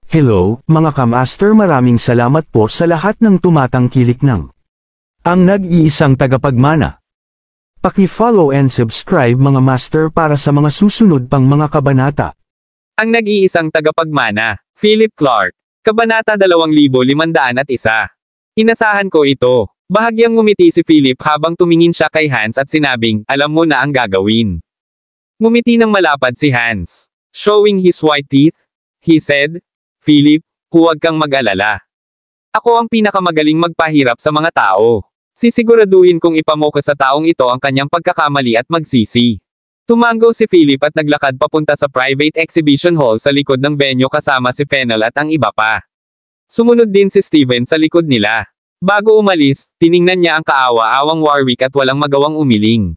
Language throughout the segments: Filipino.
Hello, mga kamaster, maraming salamat po sa lahat ng tumatangkilik ng ang nag-iisang tagapagmana. Paki-follow and subscribe mga master para sa mga susunod pang mga kabanata. Ang nag-iisang tagapagmana, Philip Clark. Kabanata 2501. Inasahan ko ito. Bahagyang ngumiti si Philip habang tumingin siya kay Hans at sinabing, alam mo na ang gagawin. Ngumiti ng malapad si Hans. Showing his white teeth, he said, Philip, huwag kang mag-alala. Ako ang pinakamagaling magpahirap sa mga tao. Sisiguraduhin kong ipamoka sa taong ito ang kanyang pagkakamali at magsisi. Tumango si Philip at naglakad papunta sa private exhibition hall sa likod ng venue kasama si Fennel at ang iba pa. Sumunod din si Steven sa likod nila. Bago umalis, tiningnan niya ang kaawa-awang Warwick at walang magawang umiling.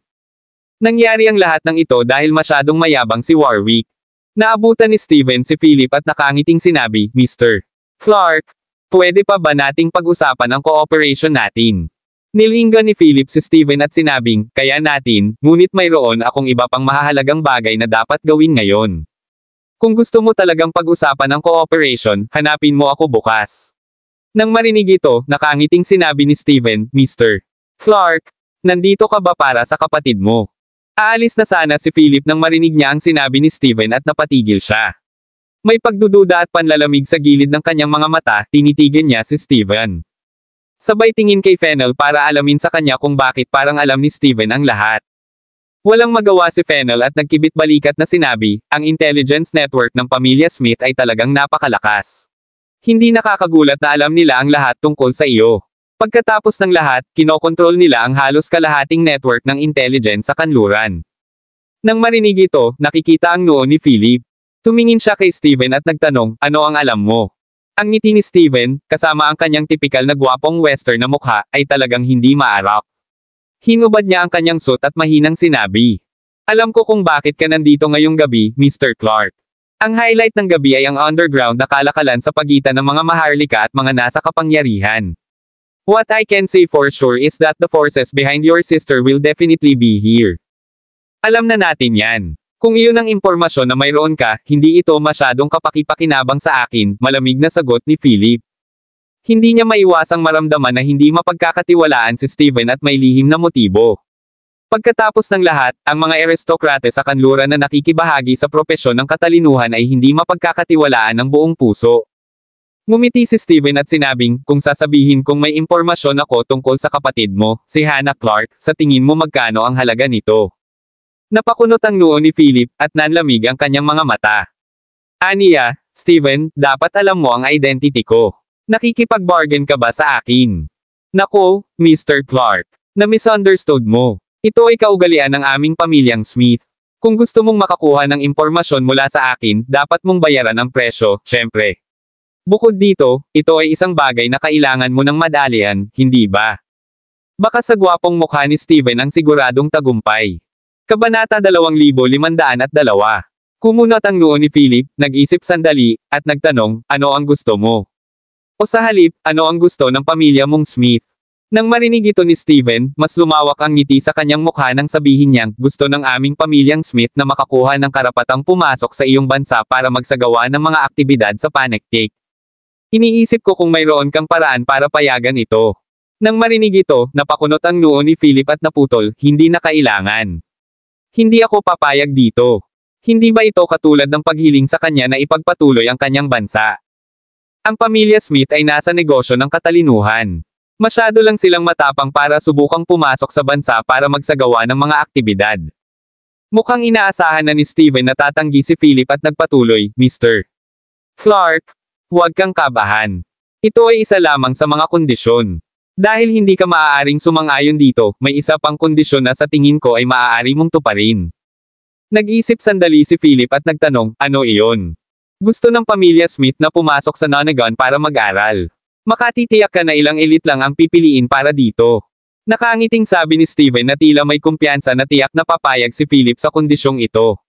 Nangyari ang lahat ng ito dahil masyadong mayabang si Warwick. Naabutan ni Steven si Philip at nakangiting sinabi, Mr. Clark, pwede pa ba nating pag-usapan ang cooperation natin? Nilinggan ni Philip si Steven at sinabing, kaya natin, ngunit mayroon akong iba pang mahahalagang bagay na dapat gawin ngayon. Kung gusto mo talagang pag-usapan ang cooperation, hanapin mo ako bukas. Nang marinig ito, nakangiting sinabi ni Steven, Mr. Clark, nandito ka ba para sa kapatid mo? Aalis na sana si Philip nang marinig niya ang sinabi ni Steven at napatigil siya. May pagdududa at panlalamig sa gilid ng kanyang mga mata, tinitigan niya si Steven. Sabay tingin kay Fennel para alamin sa kanya kung bakit parang alam ni Steven ang lahat. Walang magawa si Fennel at nagkibit-balikat na sinabi, ang intelligence network ng pamilya Smith ay talagang napakalakas. Hindi nakakagulat na alam nila ang lahat tungkol sa iyo. Pagkatapos ng lahat, kinokontrol nila ang halos kalahating network ng intelligence sa kanluran. Nang marinig ito, nakikita ang noo ni Philip. Tumingin siya kay Steven at nagtanong, ano ang alam mo? Ang ngiti ni Steven, kasama ang kanyang tipikal na gwapong western na mukha, ay talagang hindi maarap. Hinubad niya ang kanyang suit at mahinang sinabi, alam ko kung bakit ka nandito ngayong gabi, Mr. Clark. Ang highlight ng gabi ay ang underground na kalakalan sa pagitan ng mga maharlika at mga nasa kapangyarihan. What I can say for sure is that the forces behind your sister will definitely be here. Alam na natin yan. Kung iyon ang impormasyon na mayroon ka, hindi ito masyadong kapakipakinabang sa akin, malamig na sagot ni Philip. Hindi niya maiwasang maramdaman na hindi mapagkakatiwalaan si Steven at may lihim na motibo. Pagkatapos ng lahat, ang mga aristokrate sa kanluran na nakikibahagi sa propesyon ng katalinuhan ay hindi mapagkakatiwalaan ng buong puso. Ngumiti si Steven at sinabing, kung sasabihin kong may impormasyon ako tungkol sa kapatid mo, si Hannah Clark, sa tingin mo magkano ang halaga nito? Napakunot ang noo ni Philip, at nanlamig ang kanyang mga mata. Aniya, Steven, dapat alam mo ang identity ko. Nakikipag-bargain ka ba sa akin? Nako, Mr. Clark, na-misunderstood mo. Ito ay kaugalian ng aming pamilyang Smith. Kung gusto mong makakuha ng impormasyon mula sa akin, dapat mong bayaran ang presyo, syempre. Bukod dito, ito ay isang bagay na kailangan mo ng madalian, hindi ba? Baka sa gwapong mukha ni Steven ang siguradong tagumpay. Kabanata 2502. Kumunot ang noo ni Philip, nag-isip sandali, at nagtanong, ano ang gusto mo? O sa halip, ano ang gusto ng pamilya mong Smith? Nang marinig ito ni Steven, mas lumawak ang ngiti sa kanyang mukha nang sabihin niyang, gusto ng aming pamilyang Smith na makakuha ng karapatang pumasok sa iyong bansa para magsagawa ng mga aktibidad sa panektik. Iniisip ko kung mayroon kang paraan para payagan ito. Nang marinig ito, napakunot ang noo ni Philip at naputol, hindi na kailangan. Hindi ako papayag dito. Hindi ba ito katulad ng paghiling sa kanya na ipagpatuloy ang kanyang bansa? Ang pamilya Smith ay nasa negosyo ng katalinuhan. Masyado lang silang matapang para subukang pumasok sa bansa para magsagawa ng mga aktibidad. Mukhang inaasahan na ni Steven na tatanggi si Philip at nagpatuloy, Mr. Clark, huwag kang kabahan. Ito ay isa lamang sa mga kondisyon. Dahil hindi ka maaaring sumang-ayon dito, may isa pang kondisyon na sa tingin ko ay maaari mong tuparin. Nag-isip sandali si Philip at nagtanong, ano iyon? Gusto ng pamilya Smith na pumasok sa Nonagon para mag-aral. Makatitiyak ka na ilang elite lang ang pipiliin para dito. Nakangiting sabi ni Steven na tila may kumpiyansa na tiyak na papayag si Philip sa kondisyong ito.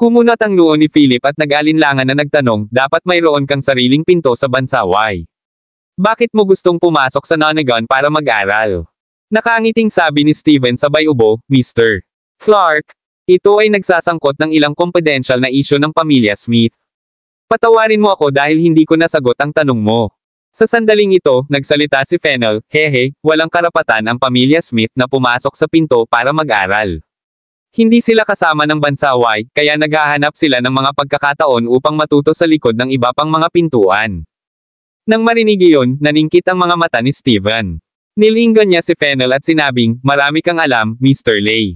Kumunot ang noo ni Philip at nag-alinlangan na nagtanong, dapat mayroon kang sariling pinto sa bansa Y. Bakit mo gustong pumasok sa Nonagon para mag-aral? Nakangiting sabi ni Steven sabay ubo, Mr. Clark, ito ay nagsasangkot ng ilang confidential na isyu ng pamilya Smith. Patawarin mo ako dahil hindi ko nasagot ang tanong mo. Sa sandaling ito, nagsalita si Fennel, hehe, walang karapatan ang pamilya Smith na pumasok sa pinto para mag-aral. Hindi sila kasama ng bansa Y, kaya naghahanap sila ng mga pagkakataon upang matuto sa likod ng iba pang mga pintuan. Nang marinig iyon, naningkit ang mga mata ni Steven. Nilingon niya si Fennel at sinabing, marami kang alam, Mr. Lay.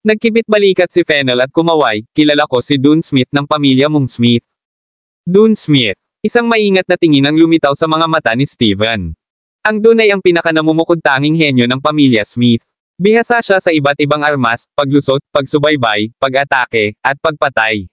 Nagkibit-balikat si Fennel at kumaway, kilala ko si Dune Smith ng pamilya mong Smith. Dune Smith. Isang maingat na tingin ang lumitaw sa mga mata ni Steven. Ang Dune ay ang pinaka-namumukod-tanging henyo ng pamilya Smith. Bihasa siya sa iba't ibang armas, paglusot, pagsubaybay, pag-atake, at pagpatay.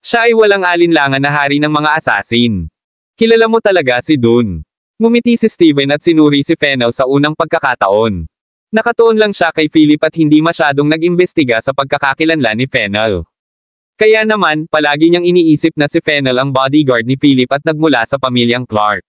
Siya ay walang alinlangan na hari ng mga assassin. Kilala mo talaga si Dune. Ngumiti si Steven at sinuri si Fennel sa unang pagkakataon. Nakatuon lang siya kay Philip at hindi masyadong nag-imbestiga sa pagkakakilanlan ni Fennel. Kaya naman, palagi niyang iniisip na si Fennel ang bodyguard ni Philip at nagmula sa pamilyang Clark.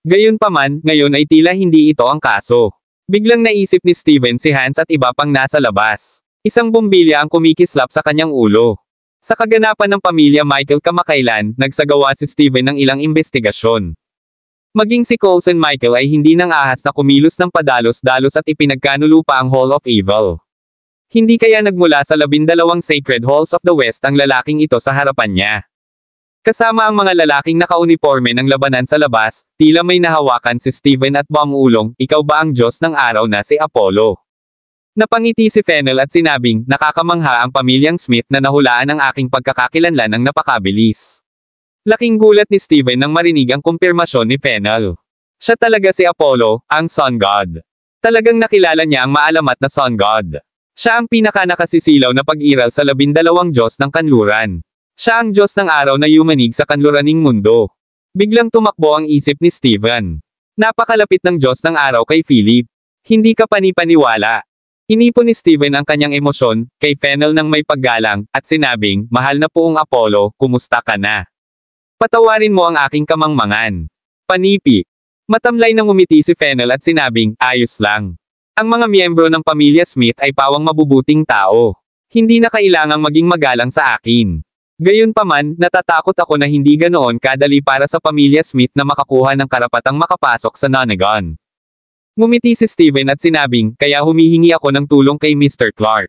Gayunpaman, ngayon ay tila hindi ito ang kaso. Biglang naisip ni Steven si Hans at iba pang nasa labas. Isang bumbilya ang kumikislap sa kanyang ulo. Sa kaganapan ng pamilya Michael kamakailan, nagsagawa si Steven ng ilang investigasyon. Maging si Coulson Michael ay hindi nang ahas na kumilos ng padalos-dalos at ipinagkanulo pa ang Hall of Evil. Hindi kaya nagmula sa 12 Sacred Halls of the West ang lalaking ito sa harapan niya. Kasama ang mga lalaking nakauniforme ng labanan sa labas, tila may nahawakan si Steven at bumulong, ikaw ba ang Diyos ng araw na si Apollo? Napangiti si Fennel at sinabing, nakakamangha ang pamilyang Smith na nahulaan ang aking pagkakakilanlan ng napakabilis. Laking gulat ni Steven nang marinig ang kumpirmasyon ni Fennel. Siya talaga si Apollo, ang Sun God. Talagang nakilala niya ang maalamat na Sun God. Siya ang pinaka-nakasisilaw na pag-iral sa 12 Diyos ng kanluran. Siya ang Diyos ng araw na yumanig sa kanluraning mundo. Biglang tumakbo ang isip ni Steven. Napakalapit ng Diyos ng araw kay Philip. Hindi ka panipaniwala. Inipon ni Steven ang kanyang emosyon, kay Fennel ng may paggalang, at sinabing, mahal na poong Apollo, kumusta ka na? Patawarin mo ang aking kamangmangan. Panipi. Matamlay nang umiti si Fennel at sinabing, ayos lang. Ang mga miyembro ng pamilya Smith ay pawang mabubuting tao. Hindi na kailangang maging magalang sa akin. Gayunpaman, natatakot ako na hindi ganoon kadali para sa pamilya Smith na makakuha ng karapatang makapasok sa Nonagon. Ngumiti si Steven at sinabing, kaya humihingi ako ng tulong kay Mr. Clark.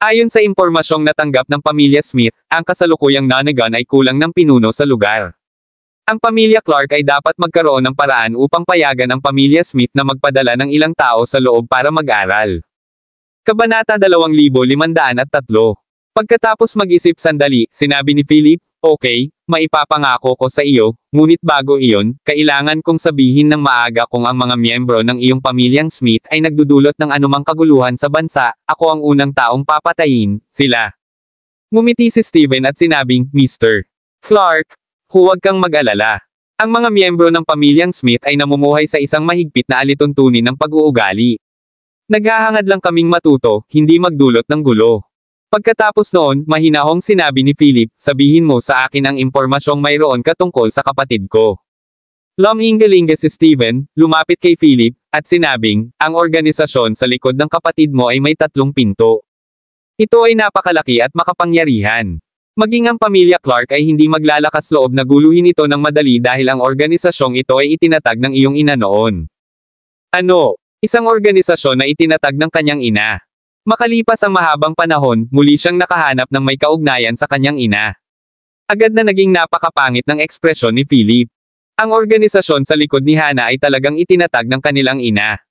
Ayon sa impormasyong natanggap ng pamilya Smith, ang kasalukuyang Nonagon ay kulang ng pinuno sa lugar. Ang pamilya Clark ay dapat magkaroon ng paraan upang payagan ang pamilya Smith na magpadala ng ilang tao sa loob para mag-aral. Kabanata 2503. Pagkatapos mag-isip sandali, sinabi ni Philip, okay, maipapangako ko sa iyo, ngunit bago iyon, kailangan kong sabihin ng maaga kung ang mga miyembro ng iyong pamilyang Smith ay nagdudulot ng anumang kaguluhan sa bansa, ako ang unang taong papatayin, sila. Ngumiti si Steven at sinabing, Mr. Clark, huwag kang mag-alala. Ang mga miyembro ng pamilyang Smith ay namumuhay sa isang mahigpit na alituntunin ng pag-uugali. Naghahangad lang kaming matuto, hindi magdulot ng gulo. Pagkatapos noon, mahinahong sinabi ni Philip, sabihin mo sa akin ang impormasyong mayroon ka tungkol sa kapatid ko. Lumingalinga si Steven, lumapit kay Philip, at sinabing, ang organisasyon sa likod ng kapatid mo ay may 3 pinto. Ito ay napakalaki at makapangyarihan. Maging ang pamilya Clark ay hindi maglalakas loob na guluhin ito ng madali dahil ang organisasyong ito ay itinatag ng iyong ina noon. Ano? Isang organisasyon na itinatag ng kanyang ina. Makalipas ang mahabang panahon, muli siyang nakahanap ng may kaugnayan sa kanyang ina. Agad na naging napakapangit ng ekspresyon ni Philip. Ang organisasyon sa likod ni Hannah ay talagang itinatag ng kanilang ina.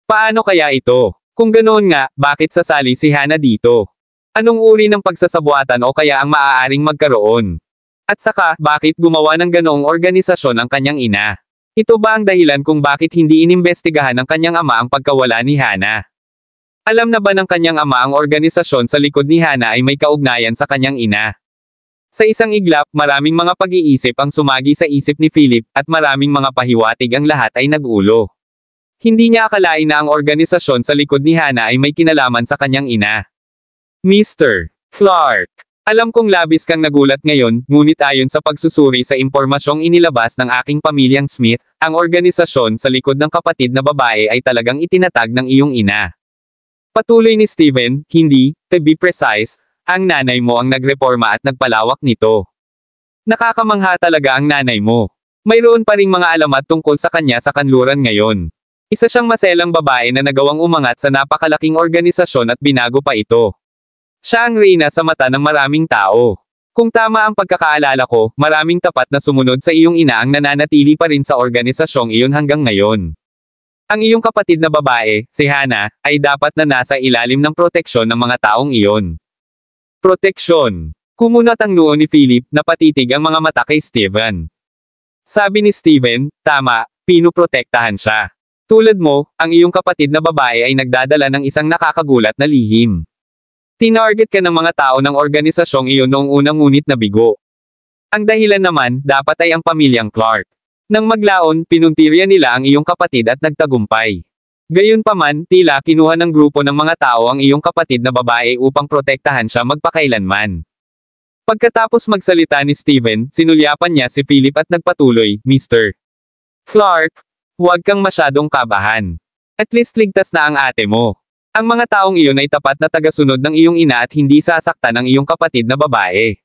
Paano kaya ito? Kung ganoon nga, bakit sasali si Hannah dito? Anong uri ng pagsasabuatan o kaya ang maaaring magkaroon? At saka, bakit gumawa ng ganoong organisasyon ang kanyang ina? Ito ba ang dahilan kung bakit hindi inimbestigahan ng kanyang ama ang pagkawala ni Hannah? Alam na ba ng kanyang ama ang organisasyon sa likod ni Hannah ay may kaugnayan sa kanyang ina? Sa isang iglap, maraming mga pag-iisip ang sumagi sa isip ni Philip, at maraming mga pahiwatig ang lahat ay nag-ulo. Hindi niya akalain na ang organisasyon sa likod ni Hannah ay may kinalaman sa kanyang ina. Mr. Clark, alam kong labis kang nagulat ngayon, ngunit ayon sa pagsusuri sa impormasyong inilabas ng aking pamilyang Smith, ang organisasyon sa likod ng kapatid na babae ay talagang itinatag ng iyong ina. Patuloy ni Steven, hindi, to be precise, ang nanay mo ang nagreporma at nagpalawak nito. Nakakamangha talaga ang nanay mo. Mayroon pa ring mga alamat tungkol sa kanya sa kanluran ngayon. Isa siyang maselang babae na nagawang umangat sa napakalaking organisasyon at binago pa ito. Siya ang reyna sa mata ng maraming tao. Kung tama ang pagkakaalala ko, maraming tapat na sumunod sa iyong ina ang nananatili pa rin sa organisasyong iyon hanggang ngayon. Ang iyong kapatid na babae, si Hana, ay dapat na nasa ilalim ng proteksyon ng mga taong iyon. Proteksyon. Kumunat ang noo ni Philip na patitig ang mga mata kay Steven. Sabi ni Steven, tama, pinuprotektahan siya. Tulad mo, ang iyong kapatid na babae ay nagdadala ng isang nakakagulat na lihim. Tinarget ka ng mga tao ng organisasyong iyon noong unang ngunit nabigo. Ang dahilan naman, dapat ay ang pamilyang Clark. Nang maglaon, pinuntirya nila ang iyong kapatid at nagtagumpay. Gayunpaman, tila kinuha ng grupo ng mga tao ang iyong kapatid na babae upang protektahan siya magpakailanman. Pagkatapos magsalita ni Steven, sinulyapan niya si Philip at nagpatuloy, Mr. Clark, huwag kang masyadong kabahan. At least ligtas na ang ate mo. Ang mga taong iyon ay tapat na tagasunod ng iyong ina at hindi sasaktan ng iyong kapatid na babae.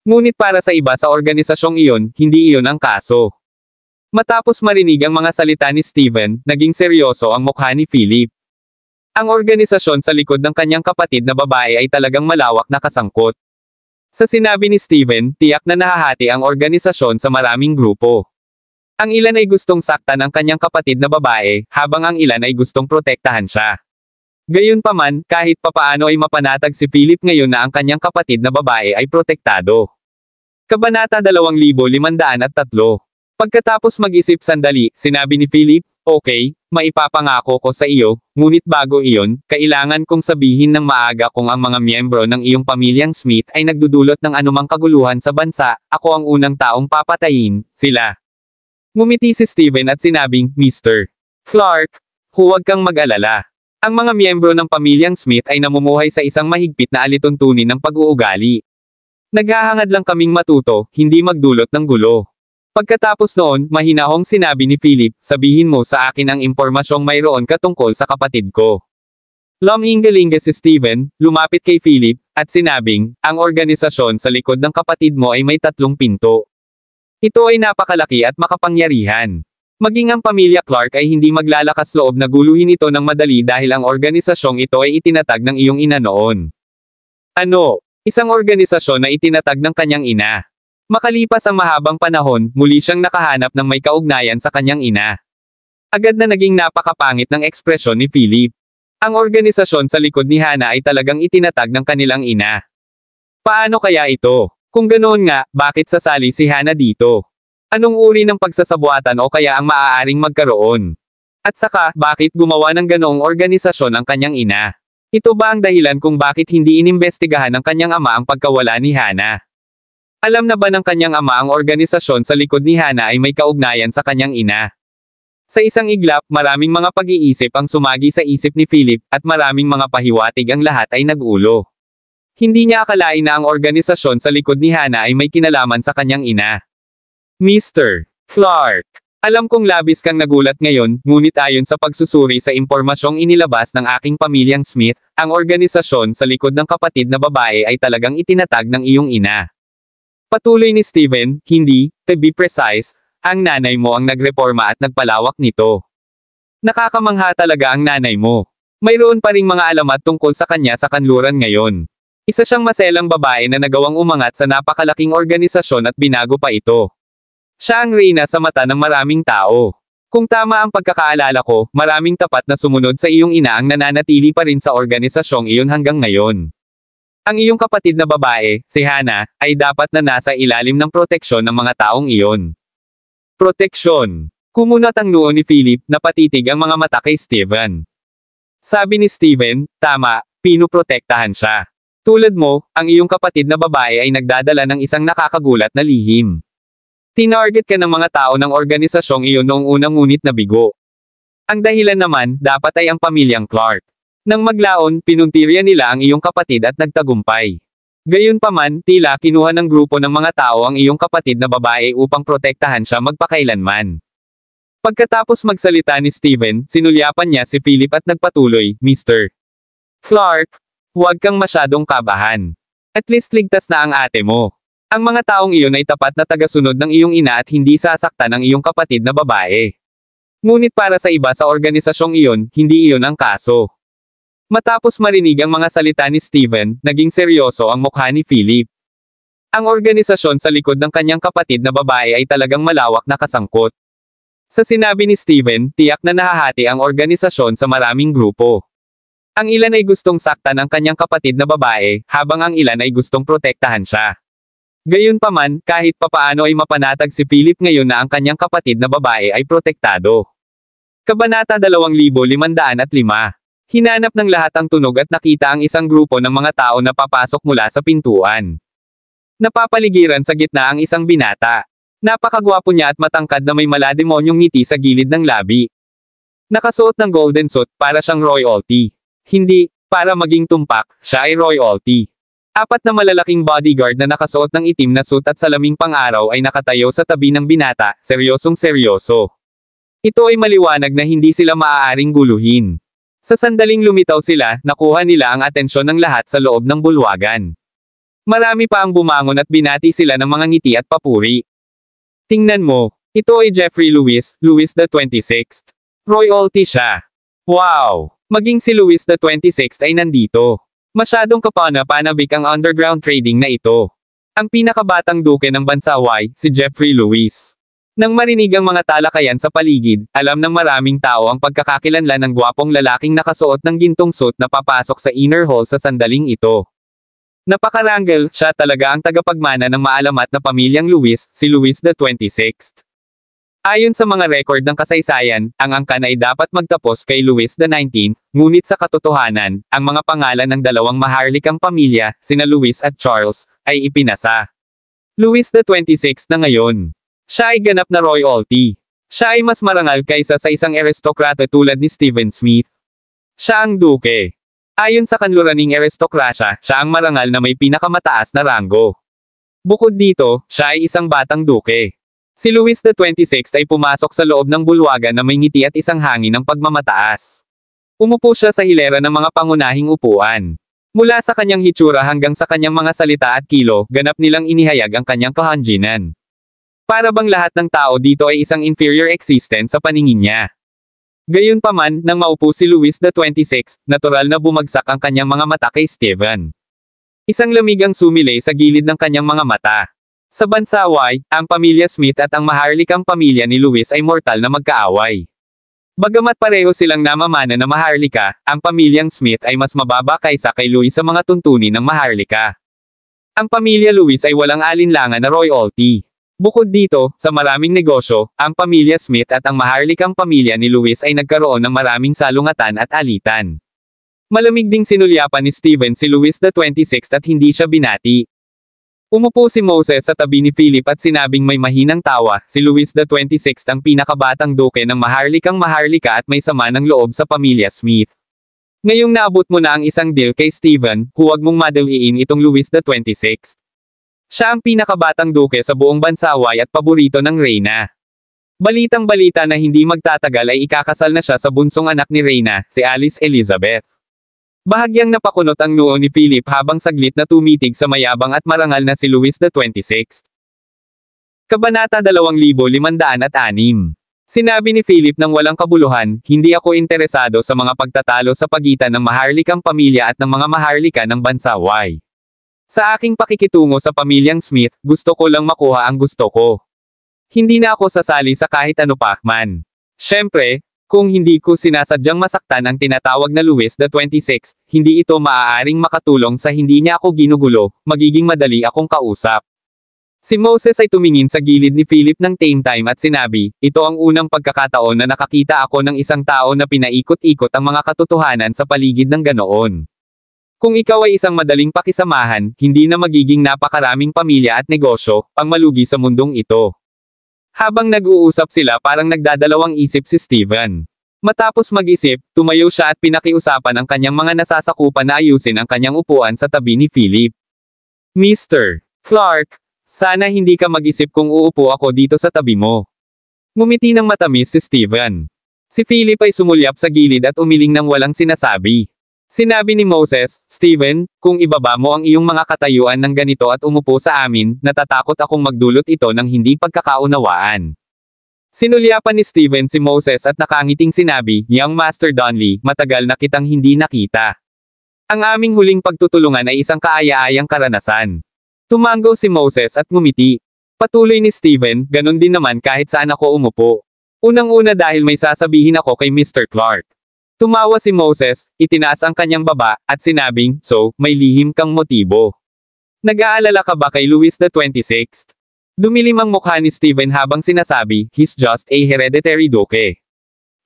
Ngunit para sa iba sa organisasyong iyon, hindi iyon ang kaso. Matapos marinig ang mga salita ni Steven, naging seryoso ang mukha ni Philip. Ang organisasyon sa likod ng kanyang kapatid na babae ay talagang malawak na kasangkot. Sa sinabi ni Steven, tiyak na nahahati ang organisasyon sa maraming grupo. Ang ilan ay gustong saktan ang kanyang kapatid na babae, habang ang ilan ay gustong protektahan siya. Gayunpaman, kahit papaano ay mapanatag si Philip ngayon na ang kanyang kapatid na babae ay protektado. Kabanata 2503. Pagkatapos mag-isip sandali, sinabi ni Philip, okay, maipapangako ko sa iyo, ngunit bago iyon, kailangan kong sabihin ng maaga kung ang mga miyembro ng iyong pamilyang Smith ay nagdudulot ng anumang kaguluhan sa bansa, ako ang unang taong papatayin, sila. Ngumiti si Steven at sinabing, Mr. Clark, huwag kang mag-alala. Ang mga miyembro ng pamilyang Smith ay namumuhay sa isang mahigpit na alituntunin ng pag-uugali. Naghahangad lang kaming matuto, hindi magdulot ng gulo. Pagkatapos noon, mahinahong sinabi ni Philip, sabihin mo sa akin ang impormasyong mayroon ka tungkol sa kapatid ko. Lumingalinga si Steven, lumapit kay Philip, at sinabing, ang organisasyon sa likod ng kapatid mo ay may 3 pinto. Ito ay napakalaki at makapangyarihan. Maging ang pamilya Clark ay hindi maglalakas loob na guluhin ito ng madali dahil ang organisasyong ito ay itinatag ng iyong ina noon. Ano? Isang organisasyon na itinatag ng kanyang ina. Makalipas ang mahabang panahon, muli siyang nakahanap ng may kaugnayan sa kanyang ina. Agad na naging napakapangit ng ekspresyon ni Philip. Ang organisasyon sa likod ni Hana ay talagang itinatag ng kanilang ina. Paano kaya ito? Kung ganoon nga, bakit sasali si Hana dito? Anong uri ng pagsasabuatan o kaya ang maaaring magkaroon? At saka, bakit gumawa ng ganoong organisasyon ang kanyang ina? Ito ba ang dahilan kung bakit hindi inimbestigahan ng kanyang ama ang pagkawala ni Hana? Alam na ba ng kanyang ama ang organisasyon sa likod ni Hana ay may kaugnayan sa kanyang ina? Sa isang iglap, maraming mga pag-iisip ang sumagi sa isip ni Philip, at maraming mga pahiwatig ang lahat ay nag-ulo. Hindi niya akalain na ang organisasyon sa likod ni Hana ay may kinalaman sa kanyang ina. Mr. Clark, alam kong labis kang nagulat ngayon, ngunit ayon sa pagsusuri sa impormasyong inilabas ng aking pamilyang Smith, ang organisasyon sa likod ng kapatid na babae ay talagang itinatag ng iyong ina. Patuloy ni Steven, hindi, to be precise, ang nanay mo ang nagreporma at nagpalawak nito. Nakakamangha talaga ang nanay mo. Mayroon pa ring mga alamat tungkol sa kanya sa kanluran ngayon. Isa siyang maselang babae na nagawang umangat sa napakalaking organisasyon at binago pa ito. Siya ang reyna sa mata ng maraming tao. Kung tama ang pagkakaalala ko, maraming tapat na sumunod sa iyong ina ang nananatili pa rin sa organisasyong iyon hanggang ngayon. Ang iyong kapatid na babae, si Hana, ay dapat na nasa ilalim ng proteksyon ng mga taong iyon. Proteksyon. Kumunat ang noo ni Philip na patitig ang mga mata kay Steven. Sabi ni Steven, tama, pinuprotektahan siya. Tulad mo, ang iyong kapatid na babae ay nagdadala ng isang nakakagulat na lihim. Tinarget ka ng mga tao ng organisasyong iyon noong unang ngunit nabigo. Ang dahilan naman, dapat ay ang pamilyang Clark. Nang maglaon, pinuntirya nila ang iyong kapatid at nagtagumpay. Gayunpaman, tila kinuha ng grupo ng mga tao ang iyong kapatid na babae upang protektahan siya magpakailanman. Pagkatapos magsalita ni Steven, sinulyapan niya si Philip at nagpatuloy, Mr. Clark, huwag kang masyadong kabahan. At least ligtas na ang ate mo. Ang mga taong iyon ay tapat na tagasunod ng iyong ina at hindi sasaktan ang iyong kapatid na babae. Ngunit para sa iba sa organisasyong iyon, hindi iyon ang kaso. Matapos marinig ang mga salita ni Steven, naging seryoso ang mukha ni Philip. Ang organisasyon sa likod ng kanyang kapatid na babae ay talagang malawak na kasangkot. Sa sinabi ni Steven, tiyak na nahahati ang organisasyon sa maraming grupo. Ang ilan ay gustong saktan ang kanyang kapatid na babae, habang ang ilan ay gustong protektahan siya. Gayunpaman, kahit papaano ay mapanatag si Philip ngayon na ang kanyang kapatid na babae ay protektado. Kabanata 2505. Hinanap ng lahat ang tunog at nakita ang isang grupo ng mga tao na papasok mula sa pintuan. Napapaligiran sa gitna ang isang binata. Napakagwapo niya at matangkad na may malademonyong ngiti sa gilid ng labi. Nakasuot ng golden suit para siyang royalty. Hindi, para maging tumpak, siya ay royalty. 4 na malalaking bodyguard na nakasuot ng itim na suit at salaming pang-araw ay nakatayo sa tabi ng binata, seryosong seryoso. Ito ay maliwanag na hindi sila maaaring guluhin. Sa sandaling lumitaw sila, nakuha nila ang atensyon ng lahat sa loob ng bulwagan. Marami pa ang bumangon at binati sila ng mga ngiti at papuri. Tingnan mo, ito ay Jeffrey Louis the 26th. Royalty siya. Wow! Maging si Louis the 26th ay nandito. Masyadong kapana-panabik ang underground trading na ito. Ang pinakabatang duke ng bansa ay si Jeffrey Louis. Nang marinig ang mga talakayan sa paligid, alam ng maraming tao ang pagkakakilanlan ng gwapong lalaking nakasuot ng gintong suit na papasok sa inner hall sa sandaling ito. Napakarangal, siya talaga ang tagapagmana ng maalamat na pamilyang Louis, si Louis the 26th. Ayon sa mga record ng kasaysayan, ang angkan ay dapat magtapos kay Louis the 19th, ngunit sa katotohanan, ang mga pangalan ng dalawang maharlikang pamilya, sina Louis at Charles, ay ipinasa. Louis the 26th na ngayon. Siya ay ganap na royalty. Siya ay mas marangal kaysa sa isang aristokrata tulad ni Stephen Smith. Siya ang duke. Ayon sa kanluraning aristokrasya, siya ang marangal na may pinakamataas na ranggo. Bukod dito, siya ay isang batang duke. Si Louis the 26th ay pumasok sa loob ng bulwagan na may ngiti at isang hangin ng pagmamataas. Umupo siya sa hilera ng mga pangunahing upuan. Mula sa kanyang hitsura hanggang sa kanyang mga salita at kilo, ganap nilang inihayag ang kanyang kahanjinan. Para bang lahat ng tao dito ay isang inferior existence sa paningin niya. Gayunpaman, nang maupo si Louis the 26th, natural na bumagsak ang kanyang mga mata kay Steven. Isang lamig ang sumilay sa gilid ng kanyang mga mata. Sa bansa Y, ang pamilya Smith at ang maharlikang pamilya ni Louis ay mortal na magkaaway. Bagamat pareho silang namamana na maharlika, ang pamilyang Smith ay mas mababa kaysa kay Louis sa mga tuntunin ng maharlika. Ang pamilya Louis ay walang alinlangan na royalty. Bukod dito, sa maraming negosyo, ang pamilya Smith at ang maharlikang pamilya ni Louis ay nagkaroon ng maraming salungatan at alitan. Malamig ding sinulyapan ni Steven si Louis the 26th at hindi siya binati. Umupo si Moses sa tabi ni Philip at sinabing may mahinang tawa, si Louis the 26th ang pinakabatang duke ng maharlikang maharlika at may sama ng loob sa pamilya Smith. Ngayong naabot mo na ang isang deal kay Steven, huwag mong madaliin itong Louis the 26th. Siya ang pinakabatang duke sa buong bansaway at paborito ng reyna. Balitang-balita na hindi magtatagal ay ikakasal na siya sa bunsong anak ni Reyna, si Alice Elizabeth. Bahagyang napakunot ang noo ni Philip habang saglit na tumitig sa mayabang at marangal na si Louis the 26th. Kabanata 2506. Sinabi ni Philip nang walang kabuluhan, hindi ako interesado sa mga pagtatalo sa pagitan ng maharlikang pamilya at ng mga maharlika ng bansa Y. Sa aking pakikitungo sa pamilyang Smith, gusto ko lang makuha ang gusto ko. Hindi na ako sasali sa kahit ano pa man. Siyempre, kung hindi ko sinasadyang masaktan ang tinatawag na Louis the 26th, hindi ito maaaring makatulong sa hindi niya ako ginugulo, magiging madali akong kausap. Si Moses ay tumingin sa gilid ni Philip ng tame time at sinabi, ito ang unang pagkakataon na nakakita ako ng isang tao na pinaikot-ikot ang mga katotohanan sa paligid ng ganoon. Kung ikaw ay isang madaling pakisamahan, hindi na magiging napakaraming pamilya at negosyo, ang malugi sa mundong ito. Habang nag-uusap sila parang nagdadalawang isip si Steven. Matapos mag-isip, tumayo siya at pinakiusapan ang kanyang mga nasasakupan na ayusin ang kanyang upuan sa tabi ni Philip. Mr. Clark, sana hindi ka mag-isip kung uupo ako dito sa tabi mo. Ngumiti ng matamis si Steven. Si Philip ay sumulyap sa gilid at umiling ng walang sinasabi. Sinabi ni Moses, Steven, kung ibaba mo ang iyong mga katayuan ng ganito at umupo sa amin, natatakot akong magdulot ito ng hindi pagkakaunawaan. Sinulyapan ni Steven si Moses at nakangiting sinabi, Young Master Donley, matagal na kitang hindi nakita. Ang aming huling pagtutulungan ay isang kaaya-ayang karanasan. Tumango si Moses at ngumiti. Patuloy ni Steven, ganun din naman kahit saan ako umupo. Unang-una dahil may sasabihin ako kay Mr. Clark. Tumawa si Moses, itinaas ang kanyang baba, at sinabing, so, may lihim kang motibo. Nag-aalala ka ba kay Louis the 26th? Dumilim ang mukha ni Steven habang sinasabi, he's just a hereditary duke.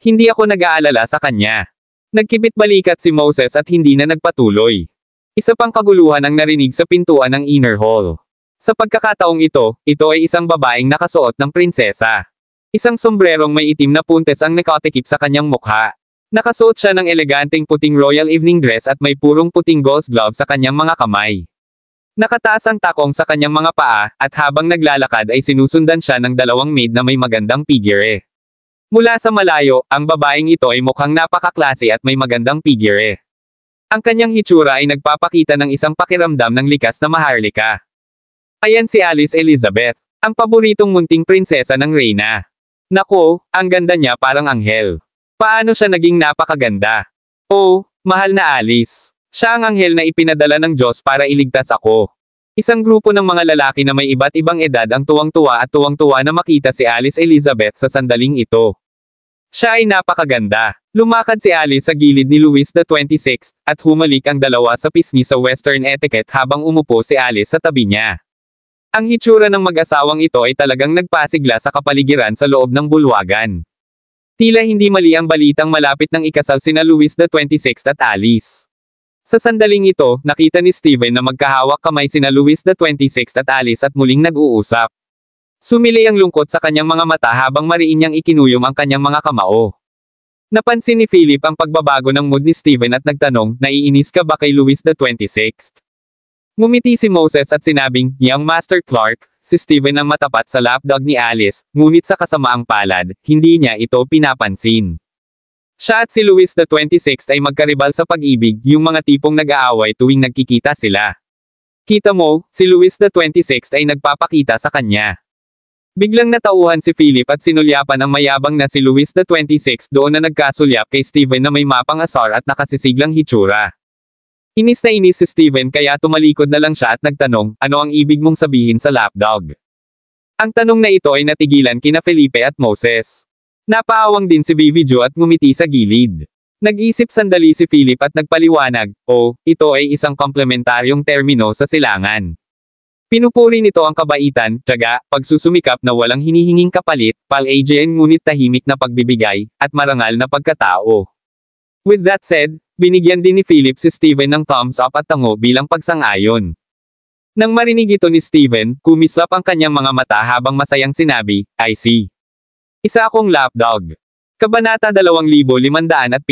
Hindi ako nag-aalala sa kanya. Nagkibit balikat si Moses at hindi na nagpatuloy. Isa pang kaguluhan ang narinig sa pintuan ng inner hall. Sa pagkakataong ito ay isang babaeng nakasuot ng prinsesa. Isang sombrerong may itim na puntes ang nakatikip sa kanyang mukha. Nakasuot siya ng eleganteng puting royal evening dress at may purong puting gauze glove sa kanyang mga kamay. Nakataas ang takong sa kanyang mga paa, at habang naglalakad ay sinusundan siya ng dalawang maid na may magandang figure. Mula sa malayo, ang babaeng ito ay mukhang napakaklase at may magandang figure. Ang kanyang hitsura ay nagpapakita ng isang pakiramdam ng likas na maharlika. Ayan si Alice Elizabeth, ang paboritong munting prinsesa ng reyna. Nako, ang ganda niya parang anghel. Paano siya naging napakaganda? Oh, mahal na Alice. Siya ang anghel na ipinadala ng Diyos para iligtas ako. Isang grupo ng mga lalaki na may iba't ibang edad ang tuwang-tuwa at tuwang-tuwa na makita si Alice Elizabeth sa sandaling ito. Siya ay napakaganda. Lumakad si Alice sa gilid ni Louis the 26th, at humalik ang dalawa sa pisngi sa Western etiquette habang umupo si Alice sa tabi niya. Ang hitsura ng mag-asawang ito ay talagang nagpasigla sa kapaligiran sa loob ng bulwagan. Tila hindi mali ang balitang malapit ng ikasal sina Louis the 26th at Alice. Sa sandaling ito, nakita ni Steven na magkahawak kamay sina Louis the 26th at Alice at muling nag-uusap. Sumili ang lungkot sa kanyang mga mata habang mariin niyang ikinuyom ang kanyang mga kamao. Napansin ni Philip ang pagbabago ng mood ni Steven at nagtanong, naiinis ka ba kay Louis the 26th? Ngumiti si Moses at sinabing, Young Master Clark, si Steven ang matapat sa lapdog ni Alice, ngunit sa kasamaang palad, hindi niya ito pinapansin. Siya at si Louis the 26th ay magkaribal sa pag-ibig, yung mga tipong nag-aaway tuwing nagkikita sila. Kita mo, si Louis the 26th ay nagpapakita sa kanya. Biglang natauhan si Philip at sinulyapan ang mayabang na si Louis the 26th doon na nagkasulyap kay Steven na may mapang asar at nakasisiglang hitsura. Inis na inis si Steven kaya tumalikod na lang siya at nagtanong, ano ang ibig mong sabihin sa lapdog? Ang tanong na ito ay natigilan kina Felipe at Moses. Napaawang din si Vivi Jo at ngumiti sa gilid. Nag-isip sandali si Philip at nagpaliwanag, ito ay isang komplementaryong termino sa silangan. Pinupuri nito ang kabaitan, tiyaga, pagsusumikap na walang hinihinging kapalit, pal-AJN ngunit tahimik na pagbibigay, at marangal na pagkatao. With that said, binigyan din ni Philip si Steven ng thumbs up at tango bilang pagsang-ayon. Nang marinig ito ni Steven, kumislap ang kanyang mga mata habang masayang sinabi, I see. Isa akong lapdog. Kabanata 2507.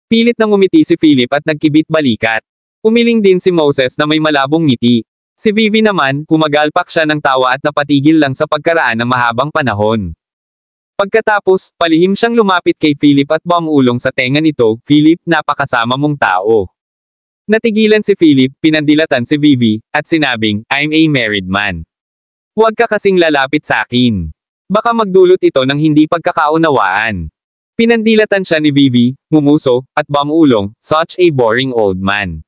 Pilit nang umiti si Philip at nagkibit balikat. Umiling din si Moses na may malabong ngiti. Si Vivi naman, kumagalpak siya ng tawa at napatigil lang sa pagkaraan ng mahabang panahon. Pagkatapos, palihim siyang lumapit kay Philip at bumulong sa tenga nito, Philip, napakasama mong tao. Natigilan si Philip, pinandilatan si Vivi, at sinabing, I'm a married man. Huwag ka kasing lalapit sa akin. Baka magdulot ito ng hindi pagkakaunawaan. Pinandilatan siya ni Vivi, ngumuso, at bumulong, such a boring old man.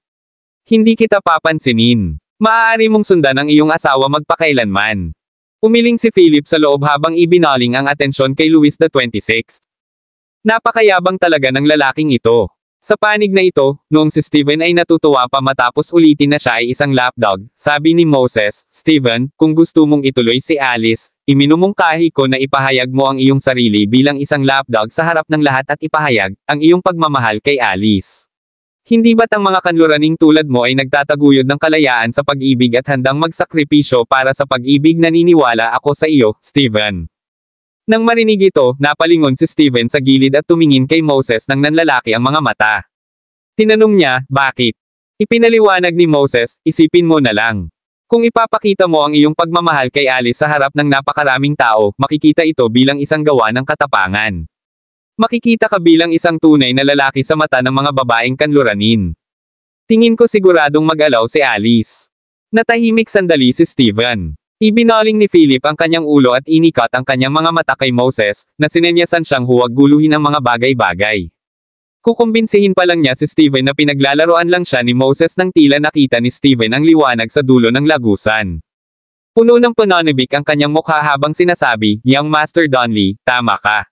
Hindi kita papansinin. Maaari mong sundan ang iyong asawa magpakailanman. Umiling si Philip sa loob habang ibinaling ang atensyon kay Louis the 26th. Napakayabang talaga ng lalaking ito. Sa panig na ito, noong si Steven ay natutuwa pa matapos ulitin na siya ay isang lapdog, sabi ni Moses, Steven, kung gusto mong ituloy si Alice, iminumungkahi ko na ipahayag mo ang iyong sarili bilang isang lapdog sa harap ng lahat at ipahayag ang iyong pagmamahal kay Alice. Hindi ba't ang mga kanluraning tulad mo ay nagtataguyod ng kalayaan sa pag-ibig at handang magsakripisyo para sa pag-ibig? Naniniwala ako sa iyo, Steven. Nang marinig ito, napalingon si Steven sa gilid at tumingin kay Moses nang nanlalaki ang mga mata. Tinanong niya, bakit? Ipinaliwanag ni Moses, isipin mo na lang. Kung ipapakita mo ang iyong pagmamahal kay Alice sa harap ng napakaraming tao, makikita ito bilang isang gawa ng katapangan. Makikita ka bilang isang tunay na lalaki sa mata ng mga babaeng kanluranin. Tingin ko siguradong mag-alaw si Alice. Natahimik sandali si Steven. Ibinaling ni Philip ang kanyang ulo at inikat ang kanyang mga mata kay Moses, na sinenyasan siyang huwag guluhin ang mga bagay-bagay. Kukumbinsihin pa lang niya si Steven na pinaglalaroan lang siya ni Moses nang tila nakita ni Steven ang liwanag sa dulo ng lagusan. Puno ng pananabik ang kanyang mukha habang sinasabi, "Young Master Donley, tama ka.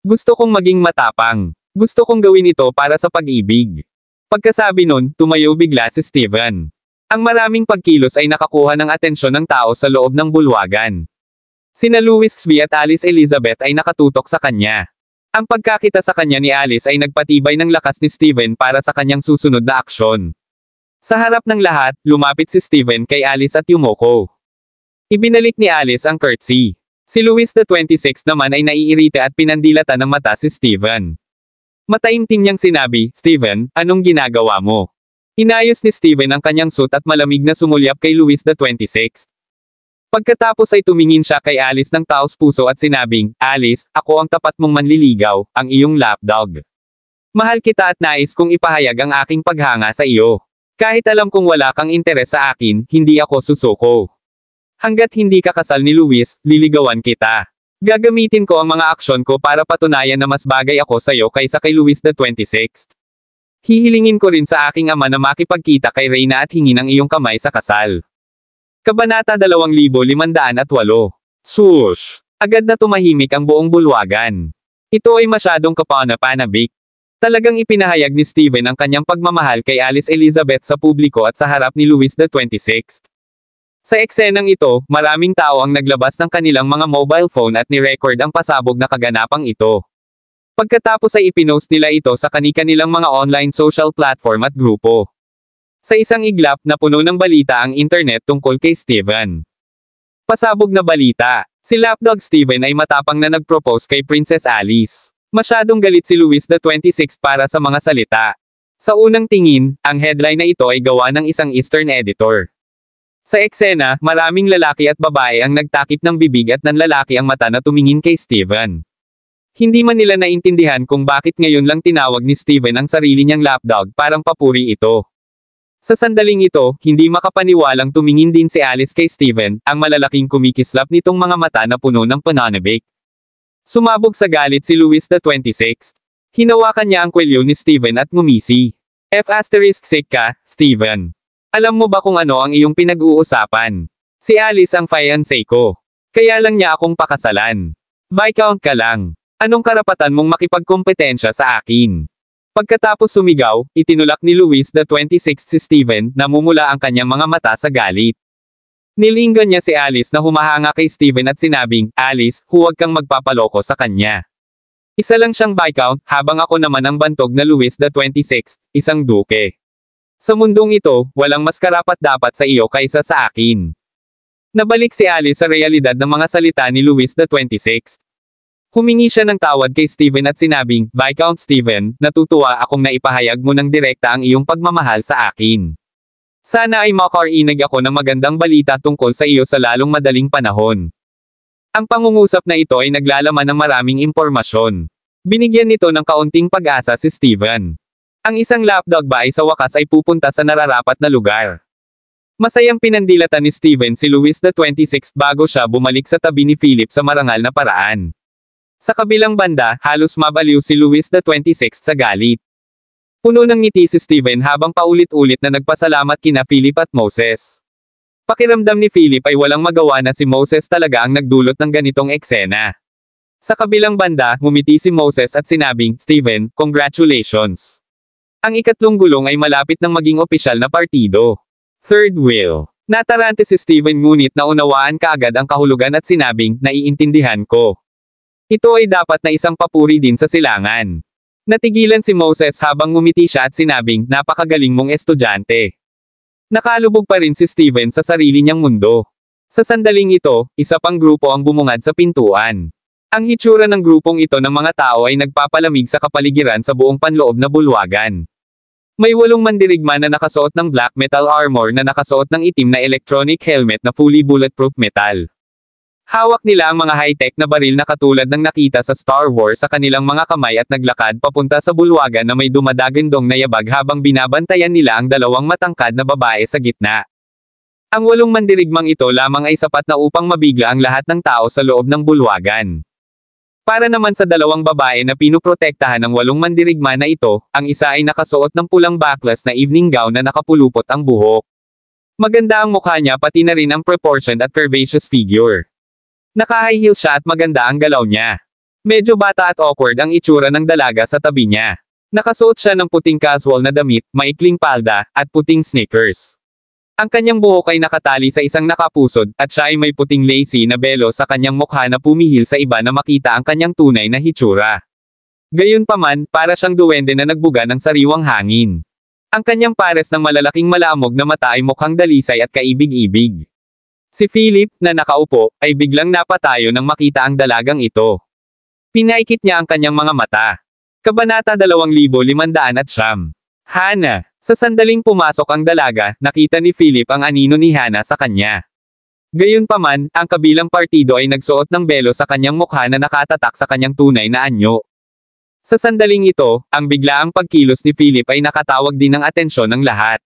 Gusto kong maging matapang. Gusto kong gawin ito para sa pag-ibig." Pagkasabi nun, tumayo bigla si Steven. Ang maraming pagkilos ay nakakuha ng atensyon ng tao sa loob ng bulwagan. Sina Louis Xby at Alice Elizabeth ay nakatutok sa kanya. Ang pagkakita sa kanya ni Alice ay nagpatibay ng lakas ni Steven para sa kanyang susunod na aksyon. Sa harap ng lahat, lumapit si Steven kay Alice at yumoko. Ibinalik ni Alice ang curtsy. Si Louis XXVI naman ay naiirita at pinandilatan ng mata si Steven. Mataimtim niyang sinabi, "Steven, anong ginagawa mo?" Inayos ni Steven ang kanyang suit at malamig na sumulyap kay Louis XXVI. Pagkatapos ay tumingin siya kay Alice ng taos puso at sinabing, "Alice, ako ang tapat mong manliligaw, ang iyong lapdog. Mahal kita at nais kong ipahayag ang aking paghanga sa iyo. Kahit alam kong wala kang interes sa akin, hindi ako susuko. Hanggat hindi ka kasal ni Louis, liligawan kita. Gagamitin ko ang mga aksyon ko para patunayan na mas bagay ako sa iyo kaysa kay Louis XXVI. Hihilingin ko rin sa aking ama na makipagkita kay Reyna at hingin ang iyong kamay sa kasal." Kabanata 2508. Swoosh! Agad na tumahimik ang buong bulwagan. Ito ay masyadong kapanapanabik. Talagang ipinahayag ni Steven ang kanyang pagmamahal kay Alice Elizabeth sa publiko at sa harap ni Louis XXVI. Sa eksenang ito, maraming tao ang naglabas ng kanilang mga mobile phone at ni-record ang pasabog na kaganapang ito. Pagkatapos ay ipinost nila ito sa kani-kanilang mga online social platform at grupo. Sa isang iglap na puno ng balita ang internet tungkol kay Steven. Pasabog na balita. Si Lapdog Steven ay matapang na nag-propose kay Princess Alice. Masyadong galit si Louis XXVI para sa mga salita. Sa unang tingin, ang headline na ito ay gawa ng isang Eastern editor. Sa eksena, maraming lalaki at babae ang nagtakip ng bibig at nanlalaki ang mata na tumingin kay Steven. Hindi man nila naintindihan kung bakit ngayon lang tinawag ni Steven ang sarili niyang lapdog, parang papuri ito. Sa sandaling ito, hindi makapaniwalang tumingin din si Alice kay Steven, ang malalaking kumikislap nitong mga mata na puno ng pananabik. Sumabog sa galit si Louis XXVI. Hinawakan niya ang kwelyo ni Steven at ngumisi. F*** ka, Steven. Alam mo ba kung ano ang iyong pinag-uusapan? Si Alice ang fiancé ko. Kaya lang niya akong pakasalan. Viscount ka lang. Anong karapatan mong makipagkompetensya sa akin? Pagkatapos sumigaw, itinulak ni Louis XXVI si Steven, namumula ang kanyang mga mata sa galit. Nilinggan niya si Alice na humahanga kay Steven at sinabing, "Alice, huwag kang magpapaloko sa kanya. Isa lang siyang Viscount, habang ako naman ang bantog na Louis XXVI, isang duke. Sa mundong ito, walang mas karapat-dapat sa iyo kaysa sa akin." Nabalik si Alice sa realidad ng mga salita ni Louis XXVI. Humingi siya ng tawad kay Steven at sinabing, "Viscount Steven, natutuwa akong naipahayag mo ng direkta ang iyong pagmamahal sa akin. Sana ay makarinig ako ng magandang balita tungkol sa iyo sa lalong madaling panahon." Ang pangungusap na ito ay naglalaman ng maraming impormasyon. Binigyan nito ng kaunting pag-asa si Steven. Ang isang lapdog ba ay sa wakas ay pupunta sa nararapat na lugar. Masayang pinandilatan ni Steven si Louis XXVI bago siya bumalik sa tabi ni Philip sa marangal na paraan. Sa kabilang banda, halos mabaliw si Louis XXVI sa galit. Puno ng ngiti si Steven habang paulit-ulit na nagpasalamat kina Philip at Moses. Pakiramdam ni Philip ay walang magawa na si Moses talaga ang nagdulot ng ganitong eksena. Sa kabilang banda, ngumiti si Moses at sinabing, "Steven, congratulations. Ang ikatlong gulong ay malapit ng maging opisyal na partido." Third wheel. Natarante si Steven ngunit naunawaan kaagad ang kahulugan at sinabing, "Naiintindihan ko. Ito ay dapat na isang papuri din sa silangan." Natigilan si Moses habang ngumiti siya at sinabing, "Napakagaling mong estudyante." Nakalubog pa rin si Steven sa sarili niyang mundo. Sa sandaling ito, isa pang grupo ang bumungad sa pintuan. Ang hitsura ng grupong ito ng mga tao ay nagpapalamig sa kapaligiran sa buong panloob na bulwagan. May 8 mandirigma na nakasuot ng black metal armor na nakasuot ng itim na electronic helmet na fully bulletproof metal. Hawak nila ang mga high-tech na baril na katulad ng nakita sa Star Wars sa kanilang mga kamay at naglakad papunta sa bulwagan na may dumadagandong na yabag habang binabantayan nila ang dalawang matangkad na babae sa gitna. Ang 8 mandirigmang ito lamang ay sapat na upang mabigla ang lahat ng tao sa loob ng bulwagan. Para naman sa dalawang babae na pinuprotektahan ng 8 mandirigma na ito, ang isa ay nakasuot ng pulang backless na evening gown na nakapulupot ang buhok. Maganda ang mukha niya pati na rin ang proportioned at curvaceous figure. Naka-high heels siya at maganda ang galaw niya. Medyo bata at awkward ang itsura ng dalaga sa tabi niya. Nakasuot siya ng puting casual na damit, maikling palda, at puting sneakers. Ang kanyang buhok ay nakatali sa isang nakapusod, at siya ay may puting lacy na belo sa kanyang mukha na pumihil sa iba na makita ang kanyang tunay na hitsura. Gayunpaman, para siyang duwende na nagbuga ng sariwang hangin. Ang kanyang pares ng malalaking malaamog na mata ay mukhang dalisay at kaibig-ibig. Si Philip, na nakaupo, ay biglang napatayo nang makita ang dalagang ito. Pinaikit niya ang kanyang mga mata. Kabanata 2509. Hana. Sa sandaling pumasok ang dalaga, nakita ni Philip ang anino ni Hana sa kanya. Gayunpaman, ang kabilang partido ay nagsuot ng belo sa kanyang mukha na nakatatak sa kanyang tunay na anyo. Sa sandaling ito, ang biglaang pagkilos ni Philip ay nakatawag din ng atensyon ng lahat.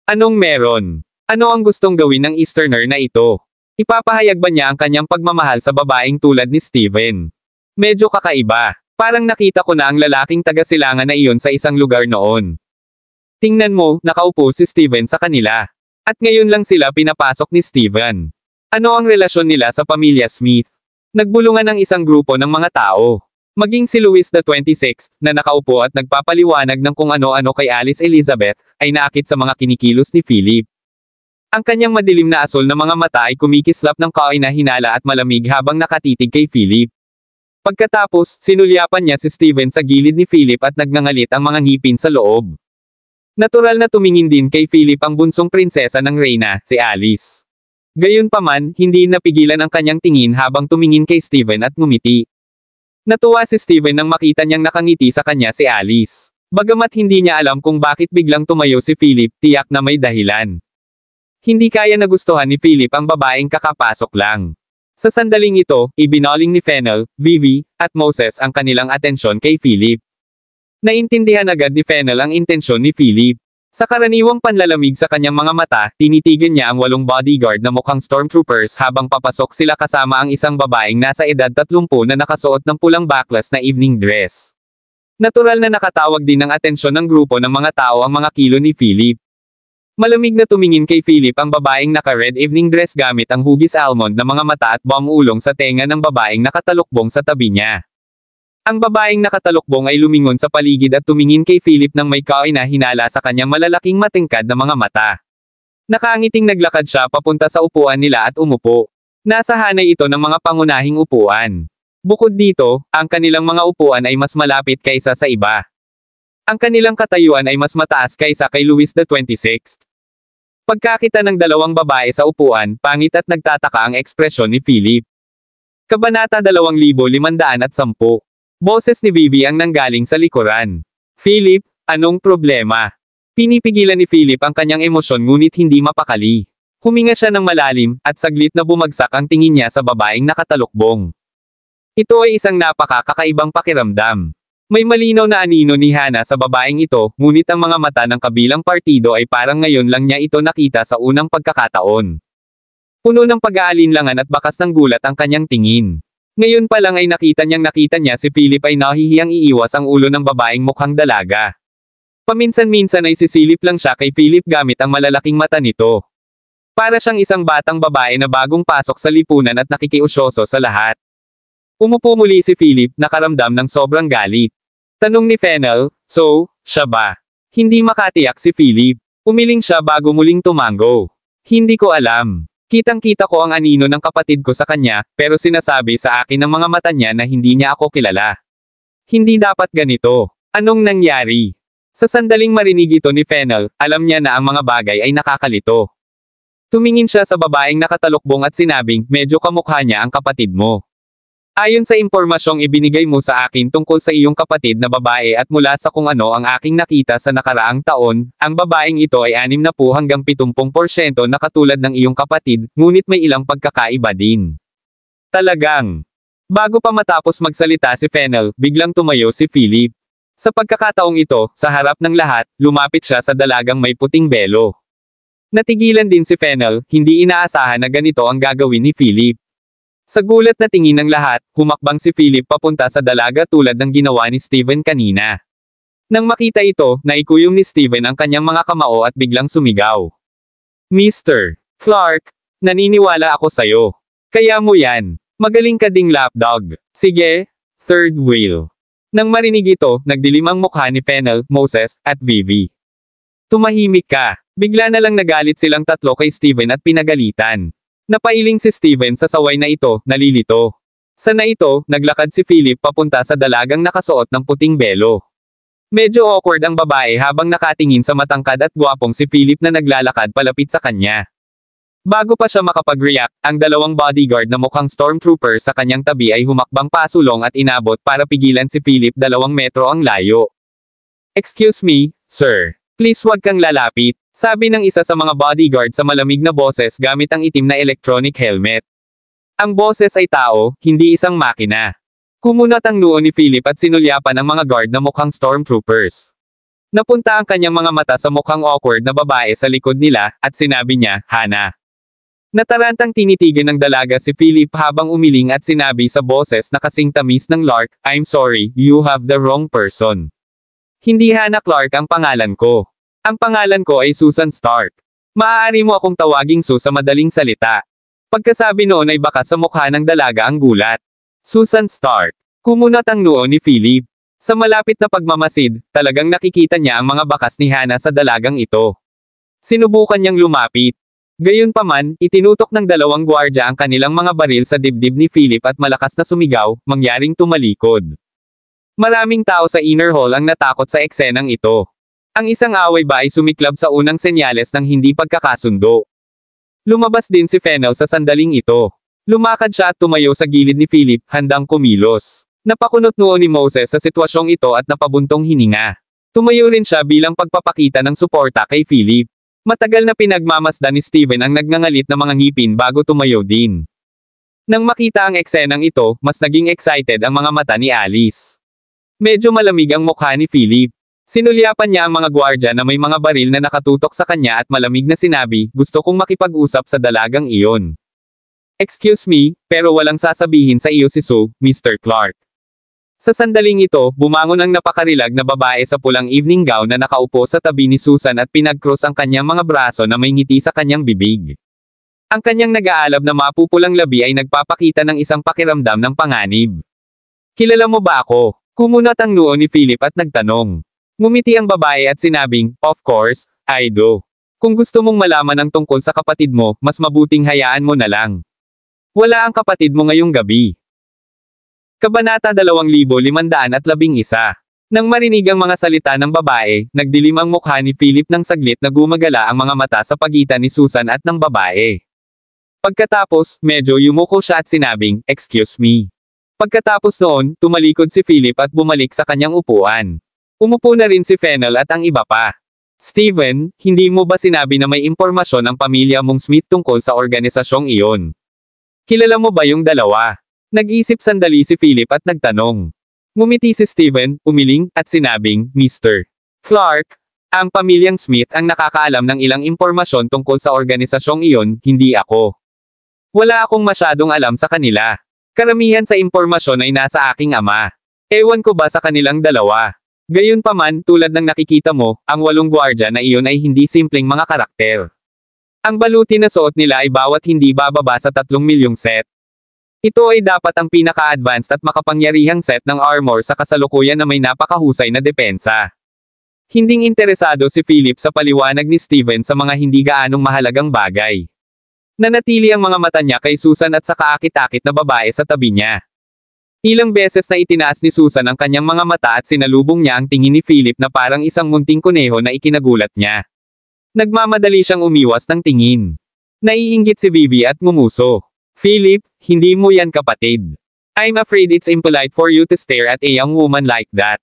Anong meron? Ano ang gustong gawin ng Easterner na ito? Ipapahayag ba niya ang kanyang pagmamahal sa babaeng tulad ni Steven? Medyo kakaiba. Parang nakita ko na ang lalaking taga-silangan na iyon sa isang lugar noon. Tingnan mo, nakaupo si Steven sa kanila. At ngayon lang sila pinapasok ni Steven. Ano ang relasyon nila sa pamilya Smith? Nagbulungan ng isang grupo ng mga tao. Maging si Louis the 26th, na nakaupo at nagpapaliwanag ng kung ano-ano kay Alice Elizabeth, ay naakit sa mga kinikilos ni Philip. Ang kanyang madilim na asul na mga mata ay kumikislap ng kainahinala at malamig habang nakatitig kay Philip. Pagkatapos, sinulyapan niya si Steven sa gilid ni Philip at nagngangalit ang mga ngipin sa loob. Natural na tumingin din kay Philip ang bunsong prinsesa ng reyna, si Alice. Gayunpaman, hindi napigilan ang kanyang tingin habang tumingin kay Steven at ngumiti. Natuwa si Steven nang makita niyang nakangiti sa kanya si Alice. Bagamat hindi niya alam kung bakit biglang tumayo si Philip, tiyak na may dahilan. Hindi kaya nagustuhan ni Philip ang babaeng kakapasok lang. Sa sandaling ito, ibinoling ni Fennel, Vivi, at Moses ang kanilang atensyon kay Philip. Naintindihan agad ni Fennel ang intensyon ni Philip. Sa karaniwang panlalamig sa kanyang mga mata, tinitigan niya ang 8 bodyguard na mukhang stormtroopers habang papasok sila kasama ang isang babaeng nasa edad 30 na nakasuot ng pulang backless na evening dress. Natural na nakatawag din ng atensyon ng grupo ng mga tao ang mga kilo ni Philip. Malamig na tumingin kay Philip ang babaeng naka-red evening dress gamit ang hugis almond na mga mata at buwang ulong sa tenga ng babaeng nakatalukbong sa tabi niya. Ang babaeng nakatalukbong ay lumingon sa paligid at tumingin kay Philip nang may kainahinala sa kanyang malalaking matingkad na mga mata. Nakangiting naglakad siya papunta sa upuan nila at umupo. Nasa hanay ito ng mga pangunahing upuan. Bukod dito, ang kanilang mga upuan ay mas malapit kaysa sa iba. Ang kanilang katayuan ay mas mataas kaysa kay Louis the 26th. Pagkakita ng dalawang babae sa upuan, pangit at nagtataka ang ekspresyon ni Philip. Kabanata 2510. Boses ni Vivi ang nanggaling sa likuran. Philip, anong problema? Pinipigilan ni Philip ang kanyang emosyon ngunit hindi mapakali. Huminga siya ng malalim, at saglit na bumagsak ang tingin niya sa babaeng nakatalukbong. Ito ay isang napakakakaibang pakiramdam. May malinaw na anino ni Hana sa babaeng ito, ngunit ang mga mata ng kabilang partido ay parang ngayon lang niya ito nakita sa unang pagkakataon. Puno ng pag-aalinlangan at bakas ng gulat ang kanyang tingin. Ngayon pa lang ay nakita niya si Philip ay nahihiyang iiwas ang ulo ng babaeng mukhang dalaga. Paminsan-minsan ay sisilip lang siya kay Philip gamit ang malalaking mata nito. Para siyang isang batang babae na bagong pasok sa lipunan at nakikiusyoso sa lahat. Umupo muli si Philip, nakaramdam ng sobrang galit. Tanong ni Fennel, so, siya ba? Hindi makatiyak si Philip. Umiling siya bago muling tumango. Hindi ko alam. Kitang-kita ko ang anino ng kapatid ko sa kanya, pero sinasabi sa akin ng mga mata niya na hindi niya ako kilala. Hindi dapat ganito. Anong nangyari? Sa sandaling marinig ito ni Fennel, alam niya na ang mga bagay ay nakakalito. Tumingin siya sa babaeng nakatalukbong at sinabing, medyo kamukha niya ang kapatid mo. Ayon sa impormasyong ibinigay mo sa akin tungkol sa iyong kapatid na babae at mula sa kung ano ang aking nakita sa nakaraang taon, ang babaeng ito ay 60 hanggang 70% na katulad ng iyong kapatid, ngunit may ilang pagkakaiba din. Talagang. Bago pa matapos magsalita si Fennel, biglang tumayo si Philip. Sa pagkakataong ito, sa harap ng lahat, lumapit siya sa dalagang may puting belo. Natigilan din si Fennel, hindi inaasahan na ganito ang gagawin ni Philip. Sa gulat na tingin ng lahat, humakbang si Philip papunta sa dalaga tulad ng ginawa ni Steven kanina. Nang makita ito, naikuyom ni Steven ang kanyang mga kamao at biglang sumigaw. Mr. Clark, naniniwala ako sa'yo. Kaya mo yan. Magaling ka ding lapdog. Sige, third wheel. Nang marinig ito, nagdilim ang mukha ni Fennel, Moses, at Vivi. Tumahimik ka. Bigla na lang nagalit silang tatlo kay Steven at pinagalitan. Napailing si Steven sa saway na ito, nalilito. Sa na ito, naglakad si Philip papunta sa dalagang nakasuot ng puting belo. Medyo awkward ang babae habang nakatingin sa matangkad at gwapong si Philip na naglalakad palapit sa kanya. Bago pa siya makapag-react, ang dalawang bodyguard na mukhang stormtrooper sa kanyang tabi ay humakbang pasulong at inabot para pigilan si Philip 2 metro ang layo. Excuse me, sir. Please wag kang lalapit, sabi ng isa sa mga bodyguard sa malamig na boses gamit ang itim na electronic helmet. Ang boses ay tao, hindi isang makina. Kumunat ang noo ni Philip at sinulyapan ang mga guard na mukhang stormtroopers. Napunta ang kanyang mga mata sa mukhang awkward na babae sa likod nila, at sinabi niya, Hana. Natarantang tinitigan ng dalaga si Philip habang umiling at sinabi sa boses na kasing tamis ng Lark, I'm sorry, you have the wrong person. Hindi Hannah Clark ang pangalan ko. Ang pangalan ko ay Susan Stark. Maaari mo akong tawaging Sue sa madaling salita. Pagkasabi noon ay baka sa mukha ng dalaga ang gulat. Susan Stark. Kumunat ang noo ni Philip. Sa malapit na pagmamasid, talagang nakikita niya ang mga bakas ni Hannah sa dalagang ito. Sinubukan niyang lumapit. Gayunpaman, itinutok ng dalawang gwardya ang kanilang mga baril sa dibdib ni Philip at malakas na sumigaw, mangyaring tumalikod. Maraming tao sa inner hall ang natakot sa eksenang ito. Ang isang away ba ay sumiklab sa unang senyales ng hindi pagkakasundo. Lumabas din si Fennel sa sandaling ito. Lumakad siya at tumayo sa gilid ni Philip, handang kumilos. Napakunot noo ni Moses sa sitwasyong ito at napabuntong hininga. Tumayo rin siya bilang pagpapakita ng suporta kay Philip. Matagal na pinagmamasdan ni Steven ang nagngangalit na mga ngipin bago tumayo din. Nang makita ang eksenang ito, mas naging excited ang mga mata ni Alice. Medyo malamig ang mukha ni Philip. Sinulyapan niya ang mga gwardya na may mga baril na nakatutok sa kanya at malamig na sinabi, gusto kong makipag-usap sa dalagang iyon. Excuse me, pero walang sasabihin sa iyo si Sue, Mr. Clark. Sa sandaling ito, bumangon ang napakarilag na babae sa pulang evening gown na nakaupo sa tabi ni Susan at pinag-cross ang kanyang mga braso na may ngiti sa kanyang bibig. Ang kanyang nag-aalab na mapupulang labi ay nagpapakita ng isang pakiramdam ng panganib. Kilala mo ba ako? Kumunat ang noo ni Philip at nagtanong. Ngumiti ang babae at sinabing, of course, I do. Kung gusto mong malaman ang tungkol sa kapatid mo, mas mabuting hayaan mo na lang. Wala ang kapatid mo ngayong gabi. Kabanata 2511. Nang marinig ang mga salita ng babae, nagdilim ang mukha ni Philip ng saglit na gumagala ang mga mata sa pagitan ni Susan at ng babae. Pagkatapos, medyo yumuko siya at sinabing, excuse me. Pagkatapos noon, tumalikod si Philip at bumalik sa kanyang upuan. Umupo na rin si Fennel at ang iba pa. Steven, hindi mo ba sinabi na may impormasyon ang pamilya mong Smith tungkol sa organisasyong iyon? Kilala mo ba yung dalawa? Nag-isip sandali si Philip at nagtanong. Ngumiti si Steven, umiling, at sinabing, Mr. Clark, ang pamilyang Smith ang nakakaalam ng ilang impormasyon tungkol sa organisasyong iyon, hindi ako. Wala akong masyadong alam sa kanila. Karamihan sa impormasyon ay nasa aking ama. Ewan ko ba sa kanilang dalawa. Gayunpaman, tulad ng nakikita mo, ang 8 gwardya na iyon ay hindi simpleng mga karakter. Ang baluti na suot nila ay bawat hindi bababa sa 3 milyong set. Ito ay dapat ang pinaka-advanced at makapangyarihang set ng armor sa kasalukuyan na may napakahusay na depensa. Hinding interesado si Philip sa paliwanag ni Steven sa mga hindi gaanong mahalagang bagay. Nanatili ang mga mata niya kay Susan at sa kaakit-akit na babae sa tabi niya. Ilang beses na itinaas ni Susan ang kanyang mga mata at sinalubong niya ang tingin ni Philip na parang isang munting kuneho na ikinagulat niya. Nagmamadali siyang umiwas ng tingin. Naiinggit si Vivi at ngumuso. Philip, hindi mo yan kapatid. I'm afraid it's impolite for you to stare at a young woman like that.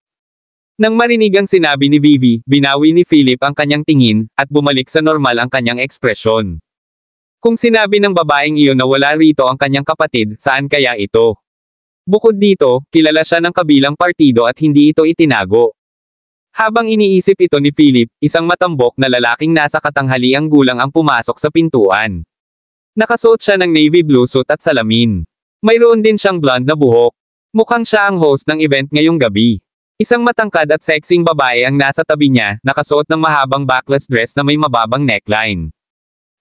Nang marinig ang sinabi ni Vivi, binawi ni Philip ang kanyang tingin, at bumalik sa normal ang kanyang ekspresyon. Kung sinabi ng babaeng iyon na wala rito ang kanyang kapatid, saan kaya ito? Bukod dito, kilala siya ng kabilang partido at hindi ito itinago. Habang iniisip ito ni Philip, isang matambok na lalaking nasa katanghaliang gulang ang pumasok sa pintuan. Nakasuot siya ng navy blue suit at salamin. Mayroon din siyang blonde na buhok. Mukhang siya ang host ng event ngayong gabi. Isang matangkad at sexing babae ang nasa tabi niya, nakasuot ng mahabang backless dress na may mababang neckline.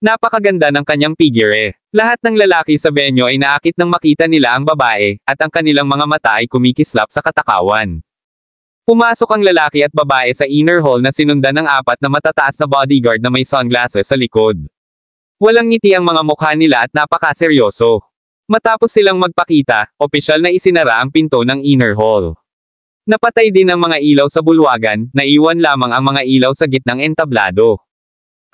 Napakaganda ng kanyang figure. Lahat ng lalaki sa venue ay naakit nang makita nila ang babae, at ang kanilang mga mata ay kumikislap sa katakawan. Pumasok ang lalaki at babae sa inner hall na sinundan ng 4 na matataas na bodyguard na may sunglasses sa likod. Walang ngiti ang mga mukha nila at napakaseryoso. Matapos silang magpakita, opisyal na isinara ang pinto ng inner hall. Napatay din ang mga ilaw sa bulwagan, naiwan lamang ang mga ilaw sa gitnang entablado.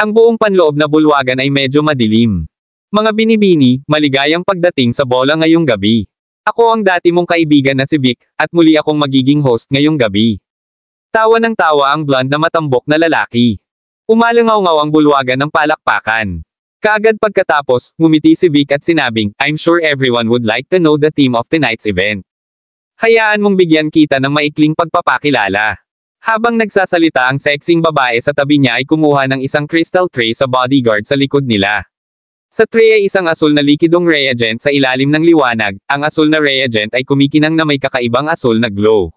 Ang buong panloob na bulwagan ay medyo madilim. Mga binibini, maligayang pagdating sa bola ngayong gabi. Ako ang dati mong kaibigan na si Vic, at muli akong magiging host ngayong gabi. Tawa ng tawa ang blonde na matambok na lalaki. Umalangaw-ngaw ang bulwagan ng palakpakan. Kaagad pagkatapos, ngumiti si Vic at sinabing, "I'm sure everyone would like to know the theme of tonight's event. Hayaan mong bigyan kita ng maikling pagpapakilala." Habang nagsasalita ang sexing babae sa tabi niya ay kumuha ng isang crystal tray sa bodyguard sa likod nila. Sa tray ay isang asul na likidong reagent sa ilalim ng liwanag, ang asul na reagent ay kumikinang na may kakaibang asul na glow.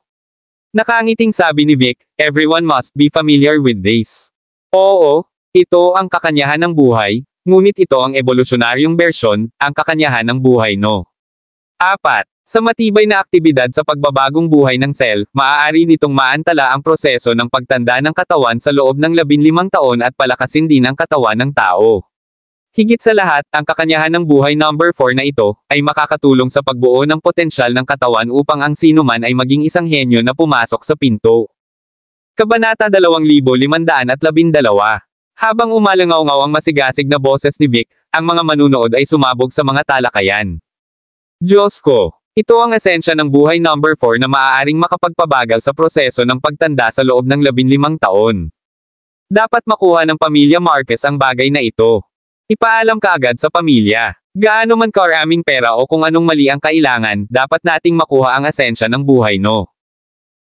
Nakangiting sabi ni Vic, "Everyone must be familiar with this." Oo, ito ang kakanyahan ng buhay, ngunit ito ang evolusyonaryong bersyon, ang kakanyahan ng buhay no. 4. Sa matibay na aktibidad sa pagbabagong buhay ng cell, maaari nitong maantala ang proseso ng pagtanda ng katawan sa loob ng 15 taon at palakasin din ang katawan ng tao. Higit sa lahat, ang kakanyahan ng buhay number 4 na ito, ay makakatulong sa pagbuo ng potensyal ng katawan upang ang sinuman ay maging isang henyo na pumasok sa pinto. Kabanata 2512. Habang umalangaw-ngaw ang masigasig na boses ni Vic, ang mga manunood ay sumabog sa mga talakayan. Diyos ko! Ito ang esensya ng buhay number 4 na maaaring makapagpabagal sa proseso ng pagtanda sa loob ng 15 taon. Dapat makuha ng pamilya Marquez ang bagay na ito. Ipaalam ka agad sa pamilya. Gaano man karaming pera o kung anong mali ang kailangan, dapat nating makuha ang esensya ng buhay no.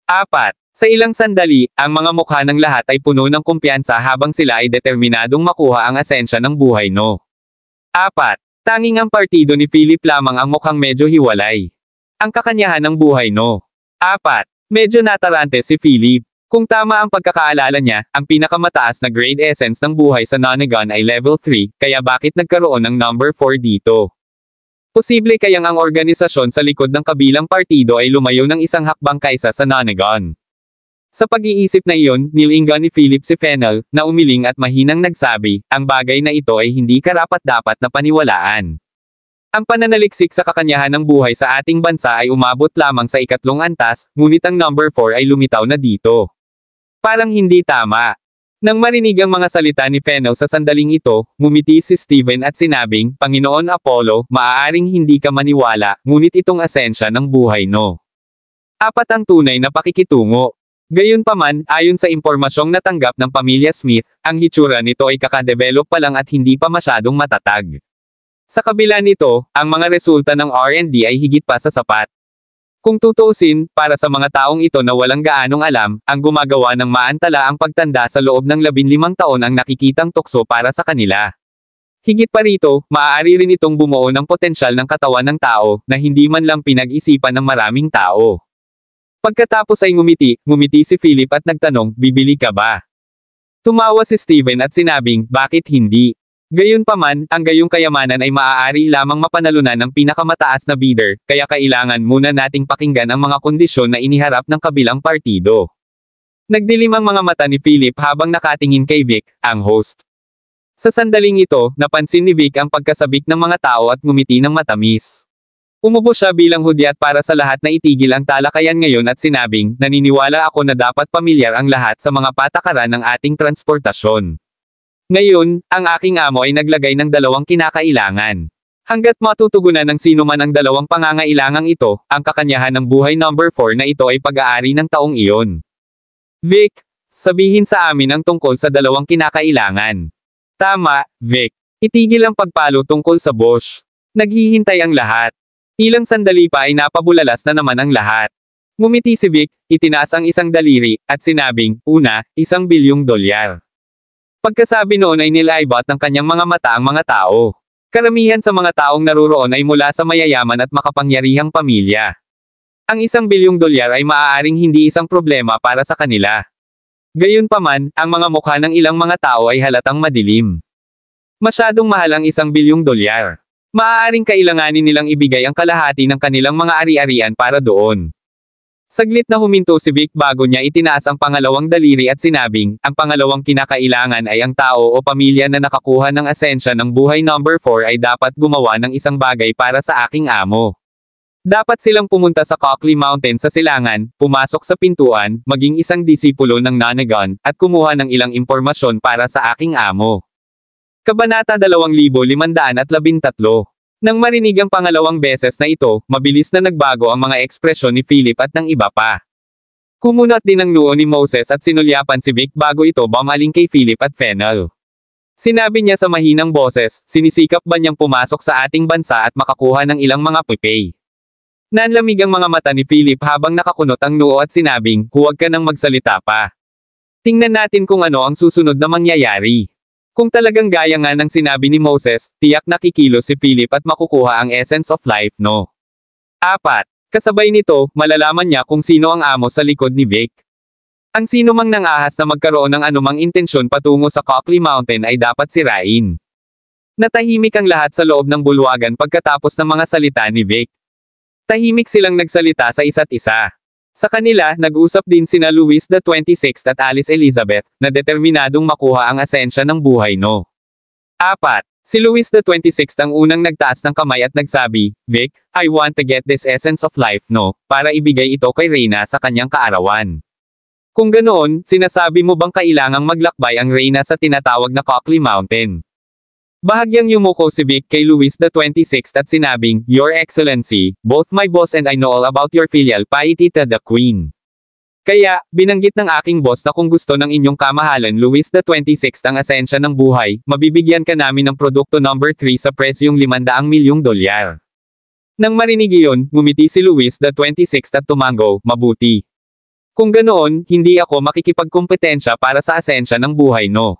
4. Sa ilang sandali, ang mga mukha ng lahat ay puno ng kumpiyansa habang sila ay determinadong makuha ang esensya ng buhay no. 4. Tanging ang partido ni Philip lamang ang mukhang medyo hiwalay. Ang kakanyahan ng buhay no. 4. Medyo natarante si Philip. Kung tama ang pagkakaalala niya, ang pinakamataas na grade essence ng buhay sa Nonagon ay level 3, kaya bakit nagkaroon ng number 4 dito? Posible kayang ang organisasyon sa likod ng kabilang partido ay lumayo ng isang hakbang kaysa sa Nonagon. Sa pag-iisip na iyon, nilingan ni Philip si Fennel, na umiling at mahinang nagsabi, ang bagay na ito ay hindi karapat-dapat na paniwalaan. Ang pananaliksik sa kakanyahan ng buhay sa ating bansa ay umabot lamang sa 3 antas, ngunit ang number 4 ay lumitaw na dito. Parang hindi tama. Nang marinig ang mga salita ni Fennel sa sandaling ito, ngumiti si Steven at sinabing, Panginoon Apollo, maaaring hindi ka maniwala, ngunit itong asensya ng buhay no. 4 ang tunay na pakikitungo. Gayunpaman, ayon sa impormasyong natanggap ng pamilya Smith, ang hitsura nito ay kakadevelop pa lang at hindi pa masyadong matatag. Sa kabila nito, ang mga resulta ng R&D ay higit pa sa sapat. Kung tutuusin, para sa mga taong ito na walang gaanong alam, ang gumagawa ng maantala ang pagtanda sa loob ng 15 taon ang nakikitang tukso para sa kanila. Higit pa rito, maaari rin itong bumuo ng potensyal ng katawan ng tao, na hindi man lang pinag-isipan ng maraming tao. Pagkatapos ay ngumiti si Philip at nagtanong, bibili ka ba? Tumawa si Steven at sinabing, bakit hindi? Gayunpaman, ang gayong kayamanan ay maaari lamang mapanalunan ng pinakamataas na bidder, kaya kailangan muna nating pakinggan ang mga kondisyon na iniharap ng kabilang partido. Nagdilim ang mga mata ni Philip habang nakatingin kay Vic, ang host. Sa sandaling ito, napansin ni Vic ang pagkasabik ng mga tao at ngumiti ng matamis. Umubo siya bilang hudyat para sa lahat na itigil ang talakayan ngayon at sinabing, naniniwala ako na dapat pamilyar ang lahat sa mga patakaran ng ating transportasyon. Ngayon, ang aking amo ay naglagay ng 2 kinakailangan. Hanggat matutugunan ng sino man ang 2 pangangailangang ito, ang kakanyahan ng buhay number 4 na ito ay pag-aari ng taong iyon. Vic, sabihin sa amin ang tungkol sa 2 kinakailangan. Tama, Vic. Itigil ang pagpalo tungkol sa Bosch. Naghihintay ang lahat. Ilang sandali pa ay napabulalas na naman ang lahat. Ngumiti si Vic, itinaas ang isang daliri, at sinabing, una, $1 bilyon. Pagkasabi noon ay nilaibot ng kanyang mga mata ang mga tao. Karamihan sa mga taong naruroon ay mula sa mayayaman at makapangyarihang pamilya. Ang $1 bilyon ay maaaring hindi isang problema para sa kanila. Gayunpaman, ang mga mukha ng ilang mga tao ay halatang madilim. Masyadong mahal ang $1 bilyon. Maaaring kailanganin nilang ibigay ang kalahati ng kanilang mga ari-arian para doon. Saglit na huminto si Vic bago niya itinaas ang pangalawang daliri at sinabing, ang pangalawang kinakailangan ay ang tao o pamilya na nakakuha ng asensya ng buhay number 4 ay dapat gumawa ng isang bagay para sa aking amo. Dapat silang pumunta sa Cockley Mountain sa silangan, pumasok sa pintuan, maging isang disipulo ng Nonagon, at kumuha ng ilang impormasyon para sa aking amo. Kabanata 2513. Nang marinig ang pangalawang beses na ito, mabilis na nagbago ang mga ekspresyon ni Philip at ng iba pa. Kumunot din ang noo ni Moses at sinulyapan si Vic bago ito bumaling kay Philip at Fennel. Sinabi niya sa mahinang boses, sinisikap ba niyang pumasok sa ating bansa at makakuha ng ilang mga pipay? Nanlamig ang mga mata ni Philip habang nakakunot ang noo at sinabing, huwag ka nang magsalita pa. Tingnan natin kung ano ang susunod na mangyayari. Kung talagang gaya nga ng sinabi ni Moses, tiyak na kikilos si Philip at makukuha ang essence of life, no? 4. Kasabay nito, malalaman niya kung sino ang amo sa likod ni Vic. Ang sino mang nang-ahas na magkaroon ng anumang intensyon patungo sa Cockley Mountain ay dapat sirain. Natahimik ang lahat sa loob ng bulwagan pagkatapos ng mga salita ni Vic. Tahimik silang nagsalita sa isa't isa. Sa kanila, nag-usap din sina Louis the 26th at Alice Elizabeth, na determinadong makuha ang asensya ng buhay, no? 4. Si Louis the 26th ang unang nagtaas ng kamay at nagsabi, Vic, I want to get this essence of life, no, para ibigay ito kay Reyna sa kanyang kaarawan. Kung ganoon, sinasabi mo bang kailangang maglakbay ang Reyna sa tinatawag na Cockley Mountain? Bahagyang yumuko si Vic kay Louis the 26th at sinabing, Your Excellency, both my boss and I know all about your filial piety to the Queen. Kaya, binanggit ng aking boss na kung gusto ng inyong kamahalan Louis the 26th ang asensya ng buhay, mabibigyan ka namin ng produkto number 3 sa presyong $500 milyong. Nang marinig iyon, ngumiti si Louis the 26th at tumango, mabuti. Kung ganoon, hindi ako makikipagkompetensya para sa asensya ng buhay, no?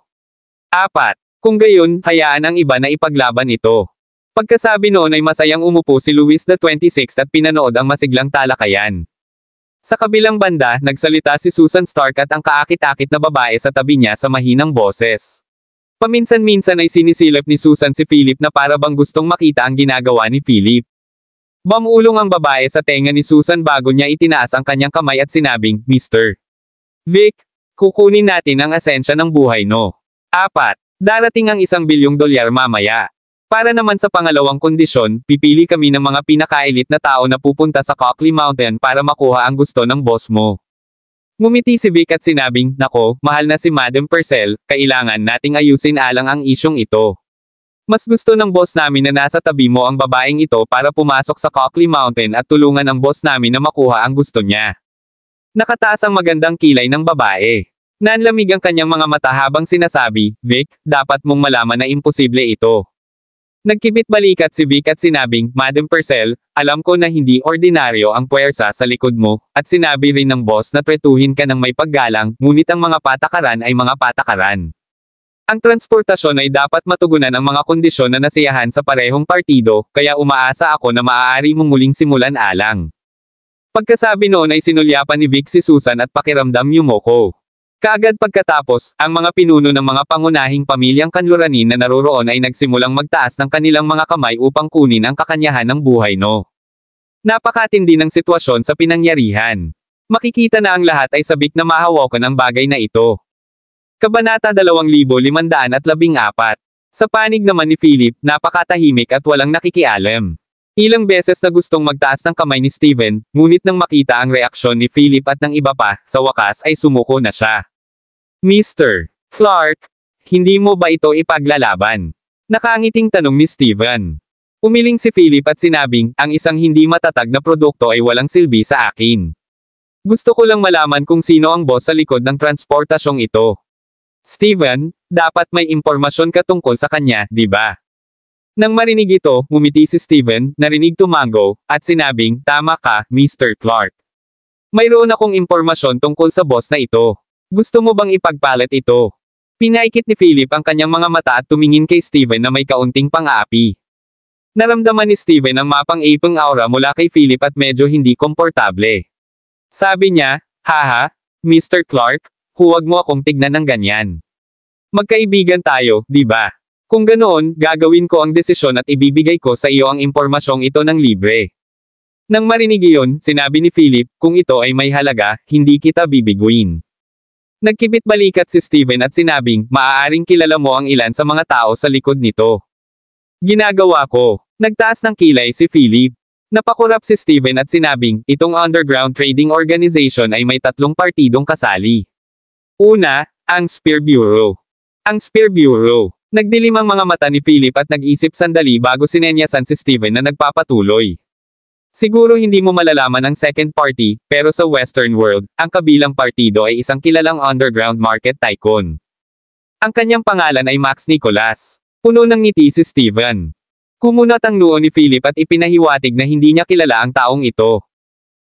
4. Kung gayon, hayaan ang iba na ipaglaban ito. Pagkasabi noon ay masayang umupo si Louis the 26th at pinanood ang masiglang talakayan. Sa kabilang banda, nagsalita si Susan Stark at ang kaakit-akit na babae sa tabi niya sa mahinang boses. Paminsan-minsan ay sinisilip ni Susan si Philip na para bang gustong makita ang ginagawa ni Philip. Bumulong ang babae sa tenga ni Susan bago niya itinaas ang kanyang kamay at sinabing, Mr. Vic, kukunin natin ang asensya ng buhay, no? 4. Darating ang $1 bilyong mamaya. Para naman sa pangalawang kondisyon, pipili kami ng mga pinaka-elite na tao na pupunta sa Cockley Mountain para makuha ang gusto ng boss mo. Ngumiti si Vic at sinabing, nako, mahal na si Madam Purcell, kailangan nating ayusin alang ang isyong ito. Mas gusto ng boss namin na nasa tabi mo ang babaeng ito para pumasok sa Cockley Mountain at tulungan ang boss namin na makuha ang gusto niya. Nakataas ang magandang kilay ng babae. Nanlamig ang kanyang mga mata habang sinasabi, Vic, dapat mong malaman na imposible ito. Nagkibit balikat si Vic at sinabing, Madam Purcell, alam ko na hindi ordinaryo ang puwersa sa likod mo, at sinabi rin ng boss na tretuhin ka ng may paggalang, ngunit ang mga patakaran ay mga patakaran. Ang transportasyon ay dapat matugunan ang mga kondisyon na nasiyahan sa parehong partido, kaya umaasa ako na maaari mong muling simulan alang. Pagkasabi noon ay sinulyapan ni Vic si Susan at pakiramdam yumoko. Kaagad pagkatapos, ang mga pinuno ng mga pangunahing pamilyang kanluranin na naroroon ay nagsimulang magtaas ng kanilang mga kamay upang kunin ang kakanyahan ng buhay, no? Napakatindi ng sitwasyon sa pinangyarihan. Makikita na ang lahat ay sabik na mahawakan ang bagay na ito. Kabanata 2514. Sa panig naman ni Philip, napakatahimik at walang nakikialam. Ilang beses na gustong magtaas ng kamay ni Steven, ngunit nang makita ang reaksyon ni Philip at ng iba pa, sa wakas ay sumuko na siya. Mr. Clark, hindi mo ba ito ipaglalaban? Nakangiting tanong ni Steven. Umiling si Philip at sinabing, ang isang hindi matatag na produkto ay walang silbi sa akin. Gusto ko lang malaman kung sino ang boss sa likod ng transportasyong ito. Steven, dapat may impormasyon ka tungkol sa kanya, di ba? Nang marinig ito, ngumiti si Steven, narinig tumango, at sinabing, tama ka, Mr. Clark. Mayroon akong impormasyon tungkol sa boss na ito. Gusto mo bang ipagpalit ito? Pinaikit ni Philip ang kanyang mga mata at tumingin kay Steven na may kaunting pang-aapi. Naramdaman ni Steven ang mapang-ipang aura mula kay Philip at medyo hindi komportable. Sabi niya, haha, Mr. Clark, huwag mo akong tignan ng ganyan. Magkaibigan tayo, di ba? Kung ganoon, gagawin ko ang desisyon at ibibigay ko sa iyo ang impormasyong ito ng libre. Nang marinig iyon, sinabi ni Philip, kung ito ay may halaga, hindi kita bibiguin. Nagkibit balikat si Steven at sinabing, maaaring kilala mo ang ilan sa mga tao sa likod nito. Ginagawa ko. Nagtaas ng kilay si Philip. Napakurap si Steven at sinabing, itong underground trading organization ay may 3 partidong kasali. Una, ang Spear Bureau. Ang Spear Bureau. Nagdilim ang mga mata ni Philip at nag-isip sandali bago sinenyasan si Steven na nagpapatuloy. Siguro hindi mo malalaman ang second party, pero sa Western world, ang kabilang partido ay isang kilalang underground market tycoon. Ang kanyang pangalan ay Max Nicholas. Puno ng ngiti si Steven. Kumunat ang noo ni Philip at ipinahiwatig na hindi niya kilala ang taong ito.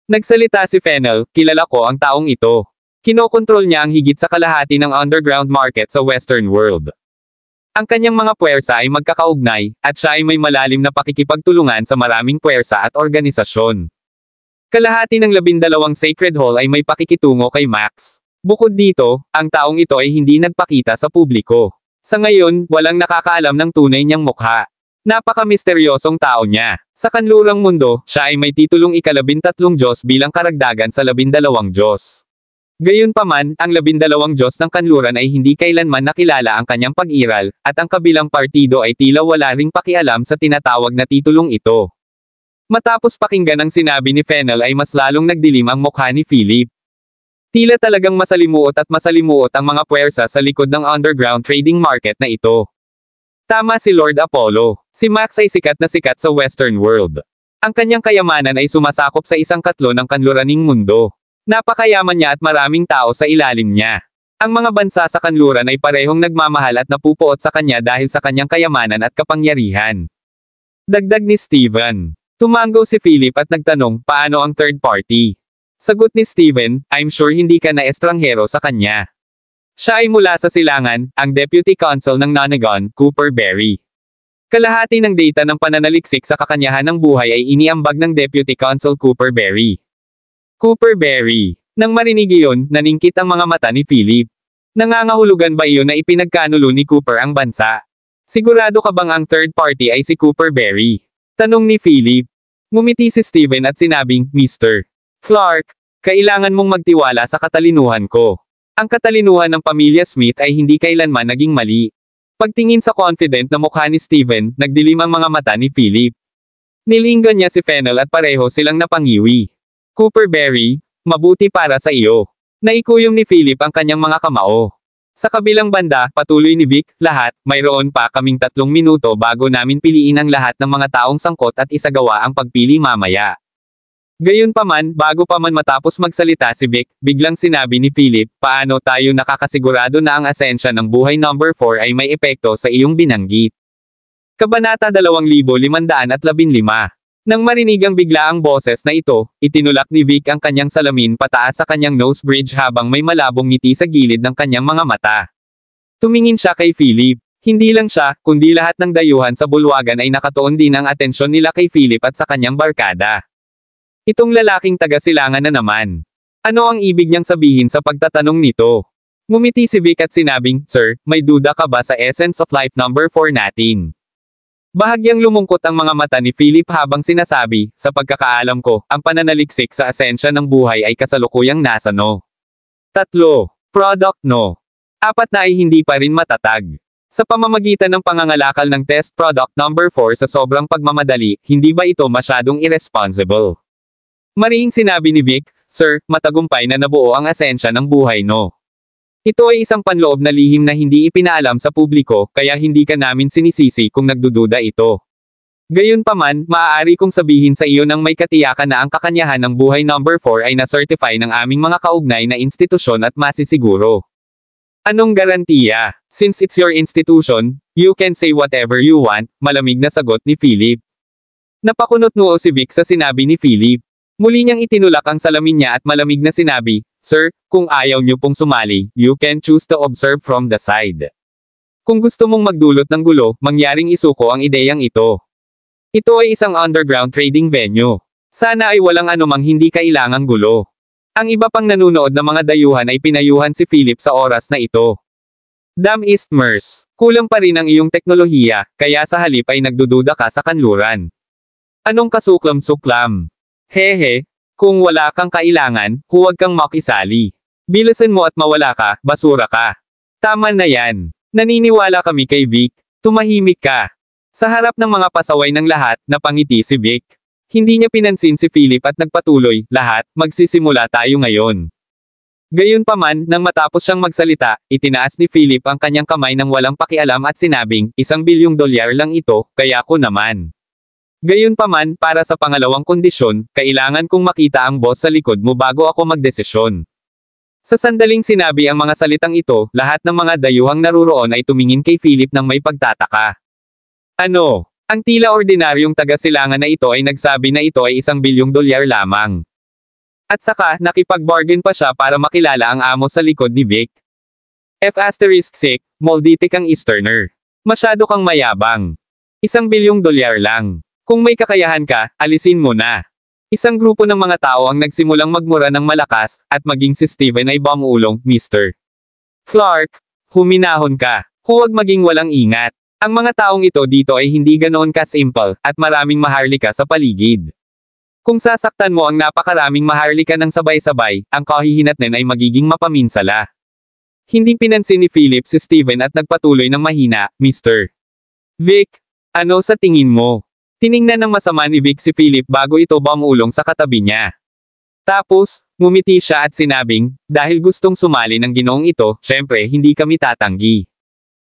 Nagsalita si Fennel, kilala ko ang taong ito. Kinokontrol niya ang higit sa kalahati ng underground market sa Western world. Ang kanyang mga puwersa ay magkakaugnay, at siya ay may malalim na pakikipagtulungan sa maraming puwersa at organisasyon. Kalahati ng 12 Sacred Hall ay may pakikitungo kay Max. Bukod dito, ang taong ito ay hindi nagpakita sa publiko. Sa ngayon, walang nakakaalam ng tunay niyang mukha. Napaka-misteryosong tao niya. Sa kanlurang mundo, siya ay may titulong ika-13 Diyos bilang karagdagan sa 12 Diyos. Gayunpaman, ang 12 Diyos ng kanluran ay hindi kailanman nakilala ang kanyang pag-iral, at ang kabilang partido ay tila wala ring pakialam sa tinatawag na titulong ito. Matapos pakinggan ang sinabi ni Fennel ay mas lalong nagdilim ang mukha ni Philip. Tila talagang masalimuot at masalimuot ang mga puwersa sa likod ng underground trading market na ito. Tama si Lord Apollo. Si Max ay sikat na sikat sa Western world. Ang kanyang kayamanan ay sumasakop sa 1/3 ng kanluraning mundo. Napakayaman niya at maraming tao sa ilalim niya. Ang mga bansa sa kanluran ay parehong nagmamahal at napupuot sa kanya dahil sa kanyang kayamanan at kapangyarihan. Dagdag ni Steven. Tumango si Philip at nagtanong, paano ang third party? Sagot ni Steven, I'm sure hindi ka na estranghero sa kanya. Siya ay mula sa silangan, ang Deputy Consul ng Nonagon, Cooper Berry. Kalahati ng data ng pananaliksik sa kakanyahan ng buhay ay iniambag ng Deputy Consul Cooper Berry. Cooper Berry. Nang marinig iyon, naningkit ang mga mata ni Philip. Nangangahulugan ba iyon na ipinagkanulo ni Cooper ang bansa? Sigurado ka bang ang third party ay si Cooper Berry? Tanong ni Philip. Ngumiti si Steven at sinabing, Mr. Clark, kailangan mong magtiwala sa katalinuhan ko. Ang katalinuhan ng pamilya Smith ay hindi kailanman naging mali. Pagtingin sa confident na mukha ni Steven, nagdilim ang mga mata ni Philip. Nilinggan niya si Fennel at pareho silang napangiwi. Cooper Berry, mabuti para sa iyo. Naikuyom ni Philip ang kanyang mga kamao. Sa kabilang banda, patuloy ni Vic, lahat, mayroon pa kaming 3 minuto bago namin piliin ang lahat ng mga taong sangkot at isagawa ang pagpili mamaya. Gayunpaman, bago pa man matapos magsalita si Vic, biglang sinabi ni Philip, paano tayo nakakasigurado na ang asensya ng buhay number 4 ay may epekto sa iyong binanggit? Kabanata 2515. Nang marinig ang biglaang boses na ito, itinulak ni Vic ang kanyang salamin pataas sa kanyang nose bridge habang may malabong ngiti sa gilid ng kanyang mga mata. Tumingin siya kay Philip. Hindi lang siya, kundi lahat ng dayuhan sa bulwagan ay nakatuon din ang atensyon nila kay Philip at sa kanyang barkada. Itong lalaking taga-silangan na naman. Ano ang ibig niyang sabihin sa pagtatanong nito? Ngumiti si Vic at sinabing, Sir, may duda ka ba sa essence of life number 4 natin? Bahagyang lumungkot ang mga mata ni Philip habang sinasabi, sa pagkakaalam ko, ang pananaliksik sa asensya ng buhay ay kasalukuyang nasa no. 3. Product no. 4 na ay hindi pa rin matatag. Sa pamamagitan ng pangangalakal ng test product number 4 sa sobrang pagmamadali, hindi ba ito masyadong irresponsible? Mariing sinabi ni Vic, Sir, matagumpay na nabuo ang asensya ng buhay no. Ito ay isang panloob na lihim na hindi ipinaalam sa publiko, kaya hindi ka namin sinisisi kung nagdududa ito. Gayunpaman, maaari kong sabihin sa iyo nang may katiyakan na ang kakanyahan ng buhay number 4 ay na-certify ng aming mga kaugnay na institusyon at masisiguro. Anong garantiya? Since it's your institution, you can say whatever you want, malamig na sagot ni Philip. Napakunot-noo si Vic sa sinabi ni Philip. Muli niyang itinulak ang salamin niya at malamig na sinabi, Sir, kung ayaw niyo pong sumali, you can choose to observe from the side. Kung gusto mong magdulot ng gulo, mangyaring isuko ang ideyang ito. Ito ay isang underground trading venue. Sana ay walang anumang hindi kailangang gulo. Ang iba pang nanunood na mga dayuhan ay pinayuhan si Philip sa oras na ito. Damn Eastmers, kulang pa rin ang iyong teknolohiya, kaya sa halip ay nagdududa ka sa kanluran. Anong kasuklam-suklam? Hehe, kung wala kang kailangan, huwag kang makisali. Bilisan mo at mawala ka, basura ka. Tama na yan. Naniniwala kami kay Vic, tumahimik ka. Sa harap ng mga pasaway ng lahat, napangiti si Vic. Hindi niya pinansin si Philip at nagpatuloy, lahat, magsisimula tayo ngayon. Gayunpaman, nang matapos siyang magsalita, itinaas ni Philip ang kanyang kamay nang walang pakialam at sinabing, $1 bilyong lang ito, kaya ko naman. Gayunpaman, para sa pangalawang kondisyon, kailangan kong makita ang boss sa likod mo bago ako magdesisyon. Sa sandaling sinabi ang mga salitang ito, lahat ng mga dayuhang naruroon ay tumingin kay Philip nang may pagtataka. Ano? Ang tila ordinaryong taga-silangan na ito ay nagsabi na ito ay $1 bilyong lamang. At saka, nakipag-bargain pa siya para makilala ang amo sa likod ni Vic. F***, molditik ang Easterner. Masyado kang mayabang. $1 bilyong lang. Kung may kakayahan ka, alisin mo na. Isang grupo ng mga tao ang nagsimulang magmura ng malakas, at maging si Steven ay bumulong, Mr. Clark, huminahon ka. Huwag maging walang ingat. Ang mga taong ito dito ay hindi ganoon ka-simple, at maraming maharlika sa paligid. Kung sasaktan mo ang napakaraming maharlika ng sabay-sabay, ang kahihinatnan ay magiging mapaminsala. Hindi pinansin ni Philip si Steven at nagpatuloy ng mahina, Mr. Vic, ano sa tingin mo? Tiningnan ng masama ni Vic si Philip bago ito bumulong sa katabi niya. Tapos, ngumiti siya at sinabing, dahil gustong sumali ng ginoong ito, syempre hindi kami tatanggi.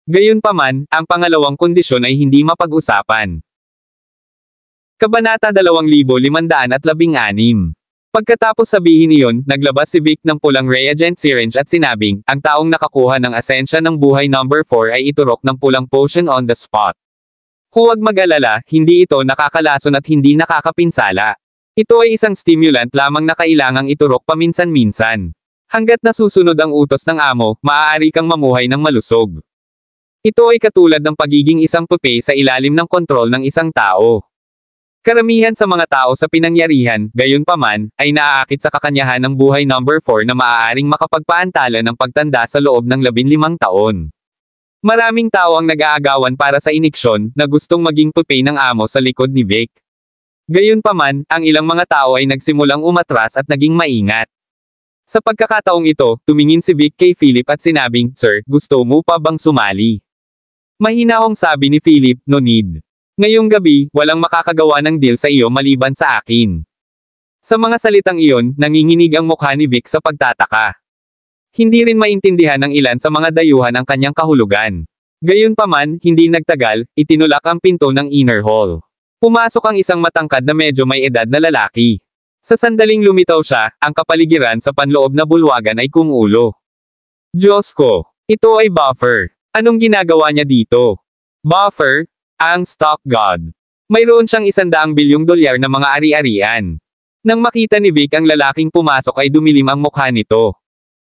Gayunpaman, ang pangalawang kondisyon ay hindi mapag-usapan. Kabanata 2516. Pagkatapos sabihin iyon, naglabas si Vic ng pulang reagent syringe at sinabing, ang taong nakakuha ng asensya ng buhay number 4 ay iturok ng pulang potion on the spot. Huwag mag-alala, hindi ito nakakalason at hindi nakakapinsala. Ito ay isang stimulant lamang na kailangang iturok paminsan-minsan. Hanggat nasusunod ang utos ng amo, maaari kang mamuhay ng malusog. Ito ay katulad ng pagiging isang pupe sa ilalim ng kontrol ng isang tao. Karamihan sa mga tao sa pinangyarihan, gayunpaman, ay naaakit sa kakanyahan ng buhay number 4 na maaaring makapagpaantala ng pagtanda sa loob ng 15 taon. Maraming tao ang nag-aagawan para sa iniksyon, na gustong maging pupe ng amo sa likod ni Vic. Gayunpaman, ang ilang mga tao ay nagsimulang umatras at naging maingat. Sa pagkakataong ito, tumingin si Vic kay Philip at sinabing, Sir, gusto mo pa bang sumali? Mahinahong sabi ni Philip, no need. Ngayong gabi, walang makakagawa ng deal sa iyo maliban sa akin. Sa mga salitang iyon, nanginginig ang mukha ni Vic sa pagtataka. Hindi rin maintindihan ng ilan sa mga dayuhan ang kanyang kahulugan. Gayunpaman, hindi nagtagal, itinulak ang pinto ng inner hall. Pumasok ang isang matangkad na medyo may edad na lalaki. Sa sandaling lumitaw siya, ang kapaligiran sa panloob na bulwagan ay kumulo. Diyos ko, ito ay Buffer. Anong ginagawa niya dito? Buffer, ang stock god. Mayroon siyang $100 bilyong na mga ari-arian. Nang makita ni Vic ang lalaking pumasok ay dumilim ang mukha nito.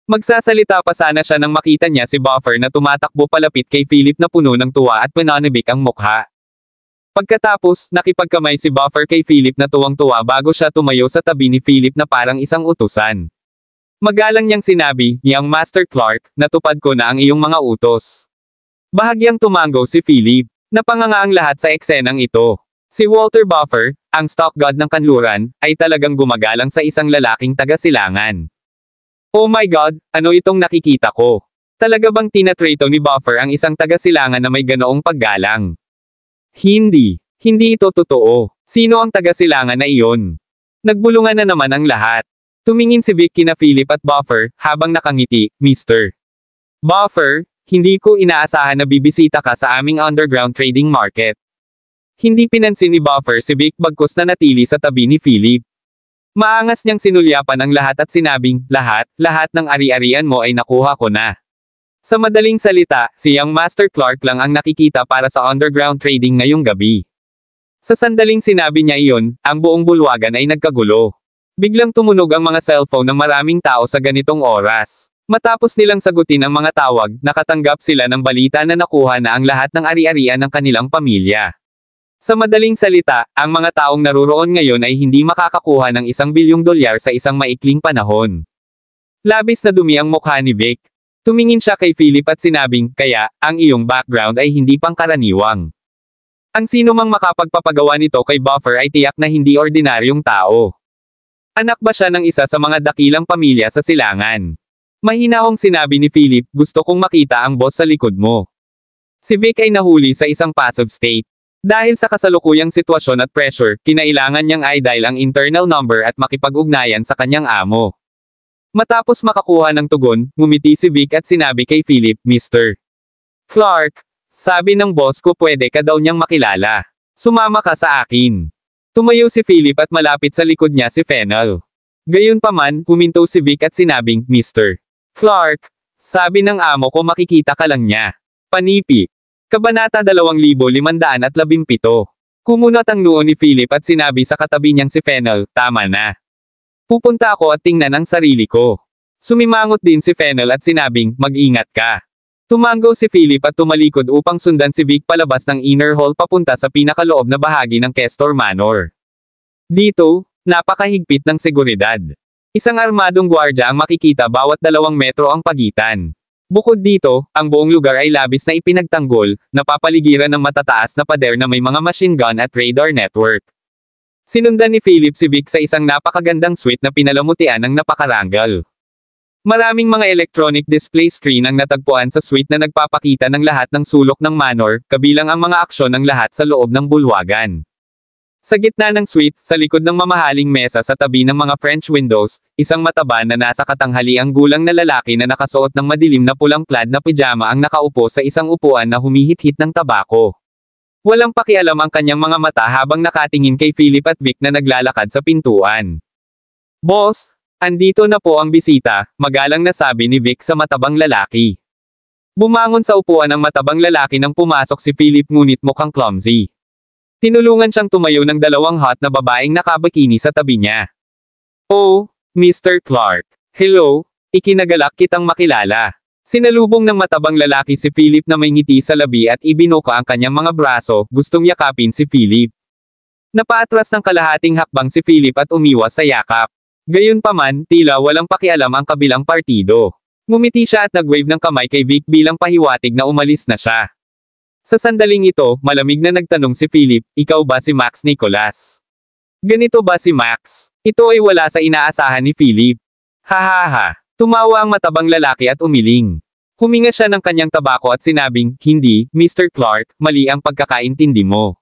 Magsasalita pa sana siya nang makita niya si Buffer na tumatakbo palapit kay Philip na puno ng tuwa at pinanibik ang mukha. Pagkatapos, nakipagkamay si Buffer kay Philip na tuwang-tuwa bago siya tumayo sa tabi ni Philip na parang isang utusan. Magalang niyang sinabi, Young Master Clark, natupad ko na ang iyong mga utos. Bahagyang tumango si Philip. Napanganga ang lahat sa eksenang ito. Si Walter Buffer, ang stock god ng kanluran, ay talagang gumagalang sa isang lalaking taga-silangan. Oh my God, ano itong nakikita ko? Talaga bang tinatrato ni Buffer ang isang taga-silangan na may ganoong paggalang? Hindi ito totoo. Sino ang taga-silangan na iyon? Nagbulungan na naman ang lahat. Tumingin si Vic kina Philip at Buffer, habang nakangiti, Mr. Buffer, hindi ko inaasahan na bibisita ka sa aming underground trading market. Hindi pinansin ni Buffer si Vic bagkus na natili sa tabi ni Philip. Maangas niyang sinulyapan ang lahat at sinabing, lahat ng ari-arian mo ay nakuha ko na. Sa madaling salita, si Young Master Clark lang ang nakikita para sa underground trading ngayong gabi. Sa sandaling sinabi niya iyon, ang buong bulwagan ay nagkagulo. Biglang tumunog ang mga cellphone ng maraming tao sa ganitong oras. Matapos nilang sagutin ang mga tawag, nakatanggap sila ng balita na nakuha na ang lahat ng ari-arian ng kanilang pamilya. Sa madaling salita, ang mga taong naruroon ngayon ay hindi makakakuha ng $1 bilyong sa isang maikling panahon. Labis na dumi ang mukha ni Vic. Tumingin siya kay Philip at sinabing, kaya, ang iyong background ay hindi pangkaraniwang. Ang sino mang makapagpapagawa nito kay Buffer ay tiyak na hindi ordinaryong tao. Anak ba siya ng isa sa mga dakilang pamilya sa silangan? Mahinahong sinabi ni Philip, gusto kong makita ang boss sa likod mo. Si Vic ay nahuli sa isang passive state. Dahil sa kasalukuyang sitwasyon at pressure, kinailangan niyang i-dial ang internal number at makipag-ugnayan sa kanyang amo. Matapos makakuha ng tugon, ngumiti si Vic at sinabi kay Philip, Mr. Clark, sabi ng boss ko pwede ka daw niyang makilala. Sumama ka sa akin. Tumayo si Philip at malapit sa likod niya si Fennel. Gayunpaman, huminto si Vic at sinabing, Mr. Clark, sabi ng amo ko makikita ka lang niya. Panipi. Kabanata 2517. Kumunat ang noo ni Philip at sinabi sa katabi niyang si Fennel, tama na. Pupunta ako at tingnan ang sarili ko. Sumimangot din si Fennel at sinabing, mag-ingat ka. Tumango si Philip at tumalikod upang sundan si Vic palabas ng inner hall papunta sa pinakaloob na bahagi ng Kestor Manor. Dito, napakahigpit ng seguridad. Isang armadong gwardya ang makikita bawat 2 metro ang pagitan. Bukod dito, ang buong lugar ay labis na ipinagtanggol, napapaligiran ng matataas na pader na may mga machine gun at radar network. Sinundan ni Philip si Vic sa isang napakagandang suite na pinalamutian ng napakarangal. Maraming mga electronic display screen ang natagpuan sa suite na nagpapakita ng lahat ng sulok ng manor, kabilang ang mga aksyon ng lahat sa loob ng bulwagan. Sa gitna ng suite, sa likod ng mamahaling mesa sa tabi ng mga French windows, isang mataba na nasa katanghaliang gulang na lalaki na nakasuot ng madilim na pulang plaid na pijama ang nakaupo sa isang upuan na humihit-hit ng tabako. Walang pakialam ang kanyang mga mata habang nakatingin kay Philip at Vic na naglalakad sa pintuan. Boss, andito na po ang bisita, magalang na sabi ni Vic sa matabang lalaki. Bumangon sa upuan ng matabang lalaki nang pumasok si Philip ngunit mukhang clumsy. Tinulungan siyang tumayo ng 2 hot na babaeng nakabikini sa tabi niya. Oh, Mr. Clark. Hello, ikinagalak kitang makilala. Sinalubong ng matabang lalaki si Philip na may ngiti sa labi at ibinuka ang kanyang mga braso, gustong yakapin si Philip. Napaatras ng kalahating hakbang si Philip at umiwas sa yakap. Gayunpaman, tila walang pakialam ang kabilang partido. Ngumiti siya at nag-wave ng kamay kay Vic bilang pahiwatig na umalis na siya. Sa sandaling ito, malamig na nagtanong si Philip, ikaw ba si Max Nicholas? Ganito ba si Max? Ito ay wala sa inaasahan ni Philip. Hahaha. Tumawa ang matabang lalaki at umiling. Huminga siya ng kanyang tabako at sinabing, hindi, Mr. Clark, mali ang pagkakaintindi mo.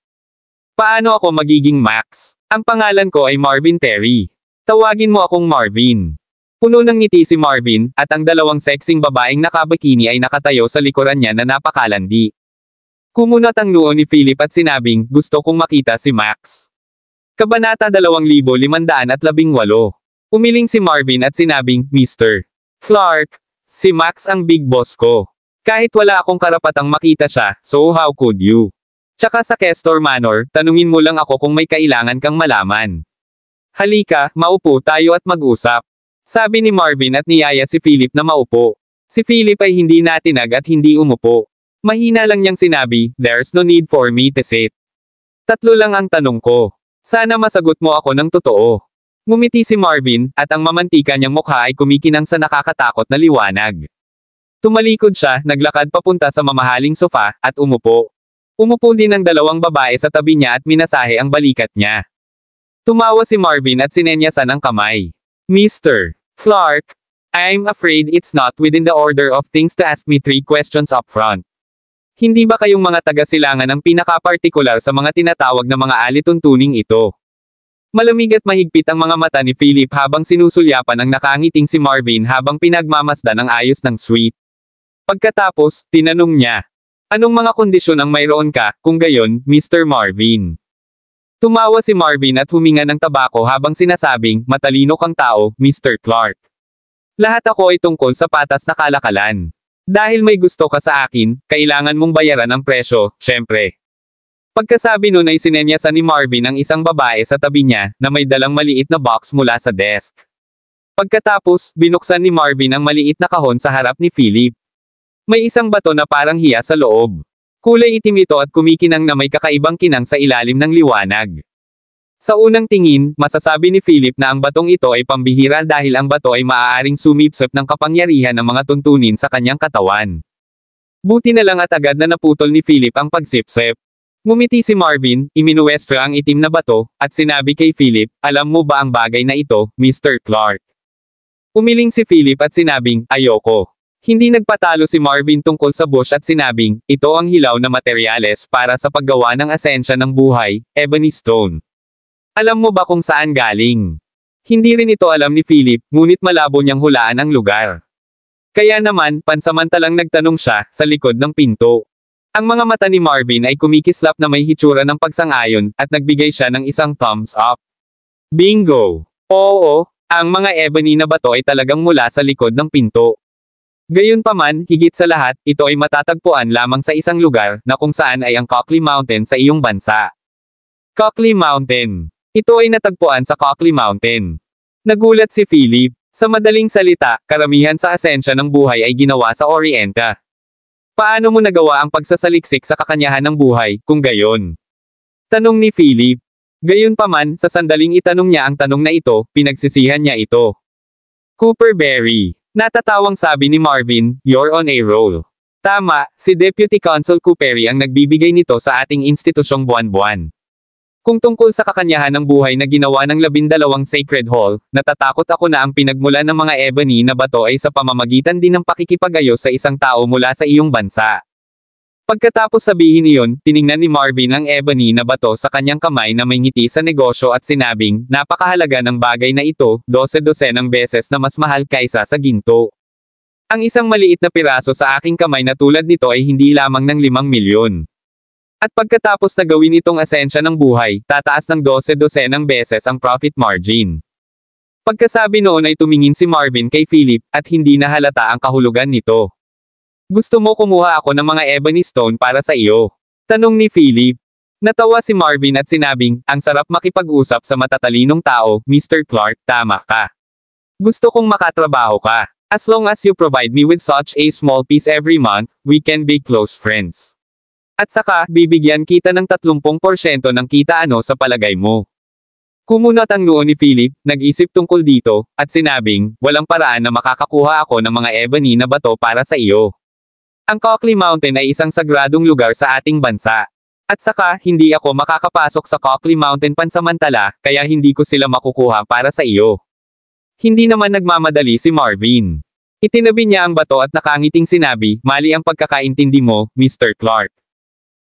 Paano ako magiging Max? Ang pangalan ko ay Marvin Terry. Tawagin mo akong Marvin. Puno ng ngiti si Marvin, at ang 2 sexing babaeng nakabikini ay nakatayo sa likuran niya na napakalandi. Kumunat ang noo ni Philip at sinabing, gusto kong makita si Max. Kabanata 2518. Umiling si Marvin at sinabing, Mr. Clark, si Max ang big boss ko. Kahit wala akong karapatang makita siya, so how could you? Tsaka sa Kestor Manor, tanungin mo lang ako kung may kailangan kang malaman. Halika, maupo tayo at mag-usap. Sabi ni Marvin at niyaya si Philip na maupo. Si Philip ay hindi natinag at hindi umupo. Mahina lang niyang sinabi, there's no need for me to sit. 3 lang ang tanong ko. Sana masagot mo ako ng totoo. Ngumiti si Marvin, at ang mamantika niyang mukha ay kumikinang sa nakakatakot na liwanag. Tumalikod siya, naglakad papunta sa mamahaling sofa, at umupo. Umupo din ang 2 babae sa tabi niya at minasahe ang balikat niya. Tumawa si Marvin at sinenyasan ang kamay. Mr. Clark, I'm afraid it's not within the order of things to ask me 3 questions up front. Hindi ba kayong mga taga-silangan ang pinaka-partikular sa mga tinatawag na mga alituntuning ito? Malamig at mahigpit ang mga mata ni Philip habang sinusulyapan ang nakangiting si Marvin habang pinagmamasdan ang ayos ng suite. Pagkatapos, tinanong niya, anong mga kondisyon ang mayroon ka, kung gayon, Mr. Marvin? Tumawa si Marvin at huminga ng tabako habang sinasabing, matalino kang tao, Mr. Clark. Lahat ako ay tungkol sa patas na kalakalan. Dahil may gusto ka sa akin, kailangan mong bayaran ang presyo, syempre. Pagkasabi nun ay sinenyasan ni Marvin ang isang babae sa tabi niya, na may dalang maliit na box mula sa desk. Pagkatapos, binuksan ni Marvin ang maliit na kahon sa harap ni Philip. May isang bato na parang hiya sa loob. Kulay itim ito at kumikinang na may kakaibang kinang sa ilalim ng liwanag. Sa unang tingin, masasabi ni Philip na ang batong ito ay pambihira dahil ang bato ay maaaring sumipsip ng kapangyarihan ng mga tuntunin sa kanyang katawan. Buti na lang at agad na naputol ni Philip ang pagsipsip. Ngumiti si Marvin, iminuwestro ang itim na bato, at sinabi kay Philip, alam mo ba ang bagay na ito, Mr. Clark? Umiling si Philip at sinabing, ayoko. Hindi nagpatalo si Marvin tungkol sa bush at sinabing, ito ang hilaw na materyales para sa paggawa ng asensya ng buhay, ebony stone. Alam mo ba kung saan galing? Hindi rin ito alam ni Philip, ngunit malabo niyang hulaan ang lugar. Kaya naman, pansamantalang nagtanong siya, sa likod ng pinto. Ang mga mata ni Marvin ay kumikislap na may hitsura ng pagsang-ayon, at nagbigay siya ng isang thumbs up. Bingo! Oo, ang mga ebony na bato ay talagang mula sa likod ng pinto. Gayunpaman, higit sa lahat, ito ay matatagpuan lamang sa isang lugar, na kung saan ay ang Cockley Mountain sa iyong bansa. Cockley Mountain. Ito ay natagpuan sa Cockley Mountain. Nagulat si Philip. Sa madaling salita, karamihan sa asensya ng buhay ay ginawa sa Orienta. Paano mo nagawa ang pagsasaliksik sa kakanyahan ng buhay, kung gayon? Tanong ni Philip. Gayunpaman, sa sandaling itanong niya ang tanong na ito, pinagsisihan niya ito. Cooper Berry. Natatawang sabi ni Marvin, you're on a roll. Tama, si Deputy Consul Cooperi ang nagbibigay nito sa ating institusyong buwan-buwan. Kung tungkol sa kakanyahan ng buhay na ginawa ng 12 Sacred Hall, natatakot ako na ang pinagmulan ng mga ebony na bato ay sa pamamagitan din ng pakikipag-ayos sa isang tao mula sa iyong bansa. Pagkatapos sabihin iyon, tiningnan ni Marvin ang ebony na bato sa kanyang kamay na may ngiti sa negosyo at sinabing, napakahalaga ng bagay na ito, 12-dosenang beses na mas mahal kaysa sa ginto. Ang isang maliit na piraso sa aking kamay na tulad nito ay hindi lamang ng 5 milyon. At pagkatapos na gawin itong asensya ng buhay, tataas ng 12-dosenang beses ang profit margin. Pagkasabi noon ay tumingin si Marvin kay Philip, at hindi na halata ang kahulugan nito. Gusto mo kumuha ako ng mga ebony stone para sa iyo? Tanong ni Philip. Natawa si Marvin at sinabing, ang sarap makipag-usap sa matatalinong tao, Mr. Clark, tama ka. Gusto kong makatrabaho ka. As long as you provide me with such a small piece every month, we can be close friends. At saka, bibigyan kita ng 30% ng kita ano sa palagay mo. Kumunat ang noo ni Philip, nag-isip tungkol dito, at sinabing, walang paraan na makakakuha ako ng mga ebony na bato para sa iyo. Ang Cockley Mountain ay isang sagradong lugar sa ating bansa. At saka, hindi ako makakapasok sa Cockley Mountain pansamantala, kaya hindi ko sila makukuha para sa iyo. Hindi naman nagmamadali si Marvin. Itinabi niya ang bato at nakangiting sinabi, mali ang pagkakaintindi mo, Mr. Clark.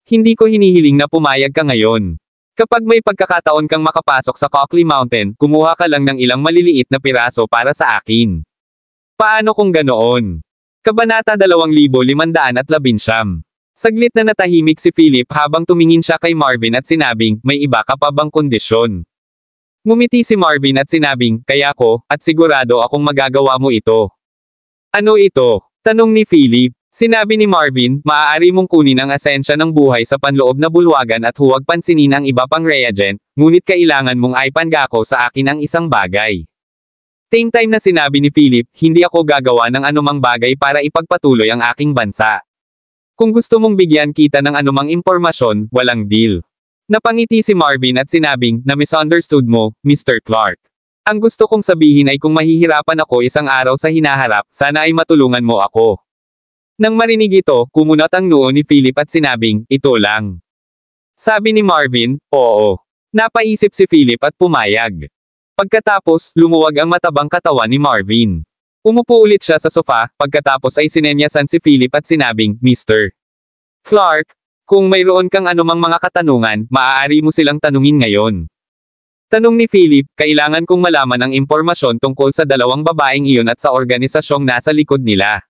Hindi ko hinihiling na pumayag ka ngayon. Kapag may pagkakataon kang makapasok sa Cockley Mountain, kumuha ka lang ng ilang maliliit na piraso para sa akin. Paano kung ganoon? Kabanata 2519. Saglit na natahimik si Philip habang tumingin siya kay Marvin at sinabing, may iba ka pa bang kondisyon? Ngumiti si Marvin at sinabing, kaya ko, at sigurado akong magagawa mo ito. Ano ito? Tanong ni Philip. Sinabi ni Marvin, maaari mong kunin ang asensya ng buhay sa panloob na bulwagan at huwag pansinin ang iba pang reagent, ngunit kailangan mong ipangako sa akin ang isang bagay. Same time na sinabi ni Philip, hindi ako gagawa ng anumang bagay para ipagpatuloy ang aking bansa. Kung gusto mong bigyan kita ng anumang impormasyon, walang deal. Napangiti si Marvin at sinabing, na misunderstood mo, Mr. Clark. Ang gusto kong sabihin ay kung mahihirapan ako isang araw sa hinaharap, sana ay matulungan mo ako. Nang marinig ito, kumunat ang noo ni Philip at sinabing, ito lang. Sabi ni Marvin, oo. Napaisip si Philip at pumayag. Pagkatapos, lumuwag ang matabang katawan ni Marvin. Umupo ulit siya sa sofa, pagkatapos ay sinenyasan si Philip at sinabing, Mr. Clark, kung mayroon kang anumang mga katanungan, maaari mo silang tanungin ngayon. Tanong ni Philip, kailangan kong malaman ang impormasyon tungkol sa dalawang babaeng iyon at sa organisasyong nasa likod nila.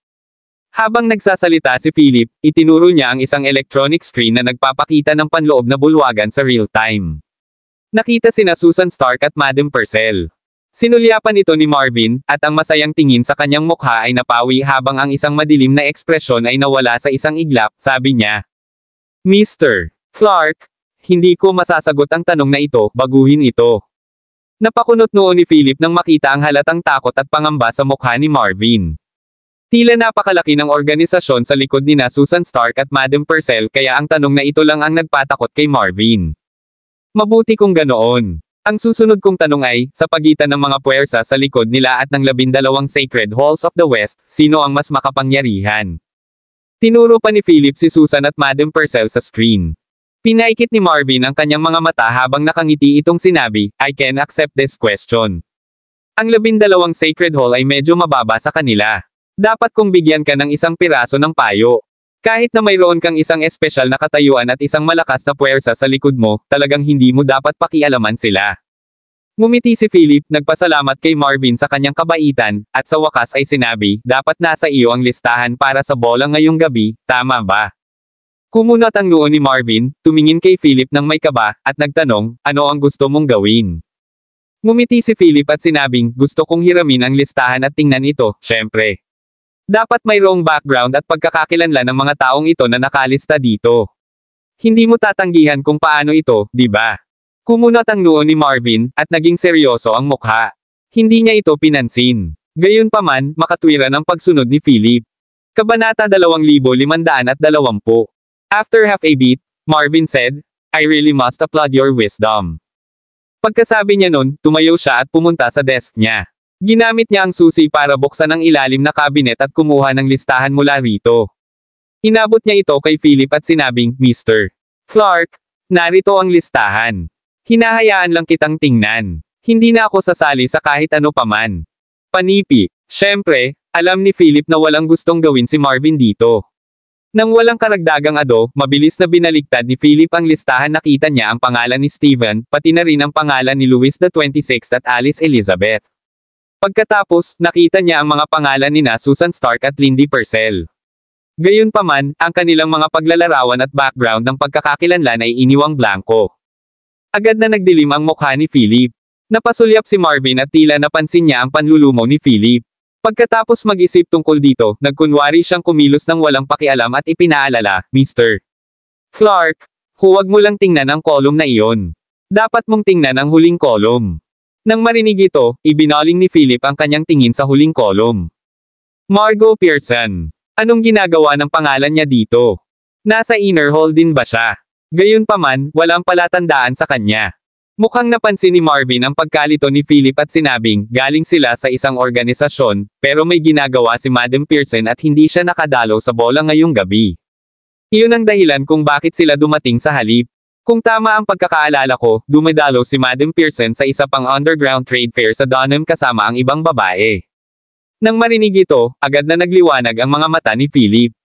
Habang nagsasalita si Philip, itinuro niya ang isang electronic screen na nagpapakita ng panloob na bulwagan sa real time. Nakita sina Susan Stark at Madam Purcell. Sinulyapan ito ni Marvin, at ang masayang tingin sa kanyang mukha ay napawi habang ang isang madilim na ekspresyon ay nawala sa isang iglap, sabi niya. Mr. Clark, hindi ko masasagot ang tanong na ito, baguhin ito. Napakunot noo ni Philip nang makita ang halatang takot at pangamba sa mukha ni Marvin. Tila napakalaki ng organisasyon sa likod ni Susan Stark at Madam Purcell kaya ang tanong na ito lang ang nagpatakot kay Marvin. Mabuti kung ganoon. Ang susunod kong tanong ay, sa pagitan ng mga puwersa sa likod nila at ng 12 Sacred Halls of the West, sino ang mas makapangyarihan? Tinuro pa ni Philip si Susan at Madam Purcell sa screen. Pinaikit ni Marvin ang kanyang mga mata habang nakangiti itong sinabi, I can accept this question. Ang 12 Sacred Hall ay medyo mababa sa kanila. Dapat kong bigyan ka ng isang piraso ng payo. Kahit na mayroon kang isang espesyal na katayuan at isang malakas na puwersa sa likod mo, talagang hindi mo dapat pakialaman sila. Ngumiti si Philip, nagpasalamat kay Marvin sa kanyang kabaitan, at sa wakas ay sinabi, dapat nasa iyo ang listahan para sa bola ngayong gabi, tama ba? Kumunat ang noo ni Marvin, tumingin kay Philip ng may kaba, at nagtanong, ano ang gusto mong gawin? Ngumiti si Philip at sinabing, gusto kong hiramin ang listahan at tingnan ito, syempre. Dapat mayroong background at pagkakakilanlan ng mga taong ito na nakalista dito. Hindi mo tatanggihan kung paano ito, di ba? Kumunat ang noo ni Marvin, at naging seryoso ang mukha. Hindi niya ito pinansin. Gayunpaman, makatwiran ang pagsunod ni Philip. Kabanata 2520. After half a beat, Marvin said, I really must applaud your wisdom. Pagkasabi niya nun, tumayo siya at pumunta sa desk niya. Ginamit niya ang susi para buksan ang ilalim na kabinet at kumuha ng listahan mula rito. Inabot niya ito kay Philip at sinabing, Mr. Clark, narito ang listahan. Hinahayaan lang kitang tingnan. Hindi na ako sasali sa kahit ano paman. Panipi. Syempre, alam ni Philip na walang gustong gawin si Marvin dito. Nang walang karagdagang ado, mabilis na binaligtad ni Philip ang listahan. Nakita niya ang pangalan ni Stephen, pati na rin ang pangalan ni Louis XXVI at Alice Elizabeth. Pagkatapos, nakita niya ang mga pangalan ni Susan Stark at Lindy Purcell. Gayunpaman, ang kanilang mga paglalarawan at background ng pagkakakilanlan ay iniwang blanko. Agad na nagdilim ang mukha ni Philip. Napasulyap si Marvin at tila napansin niya ang panlulumo ni Philip. Pagkatapos mag-isip tungkol dito, nagkunwari siyang kumilos ng walang pakialam at ipinaalala, Mr. Clark, huwag mo lang tingnan ang kolum na iyon. Dapat mong tingnan ang huling kolum. Nang marinig ito, ibinaling ni Philip ang kanyang tingin sa huling kolum. Margot Pearson. Anong ginagawa ng pangalan niya dito? Nasa inner hall din ba siya? Gayunpaman, walang palatandaan sa kanya. Mukhang napansin ni Marvin ang pagkalito ni Philip at sinabing, galing sila sa isang organisasyon, pero may ginagawa si Madam Pearson at hindi siya nakadalo sa bola ngayong gabi. Iyon ang dahilan kung bakit sila dumating sa halip. Kung tama ang pagkakaalala ko, dumadalo si Madam Pearson sa isa pang underground trade fair sa Dunham kasama ang ibang babae. Nang marinig ito, agad na nagliwanag ang mga mata ni Philip.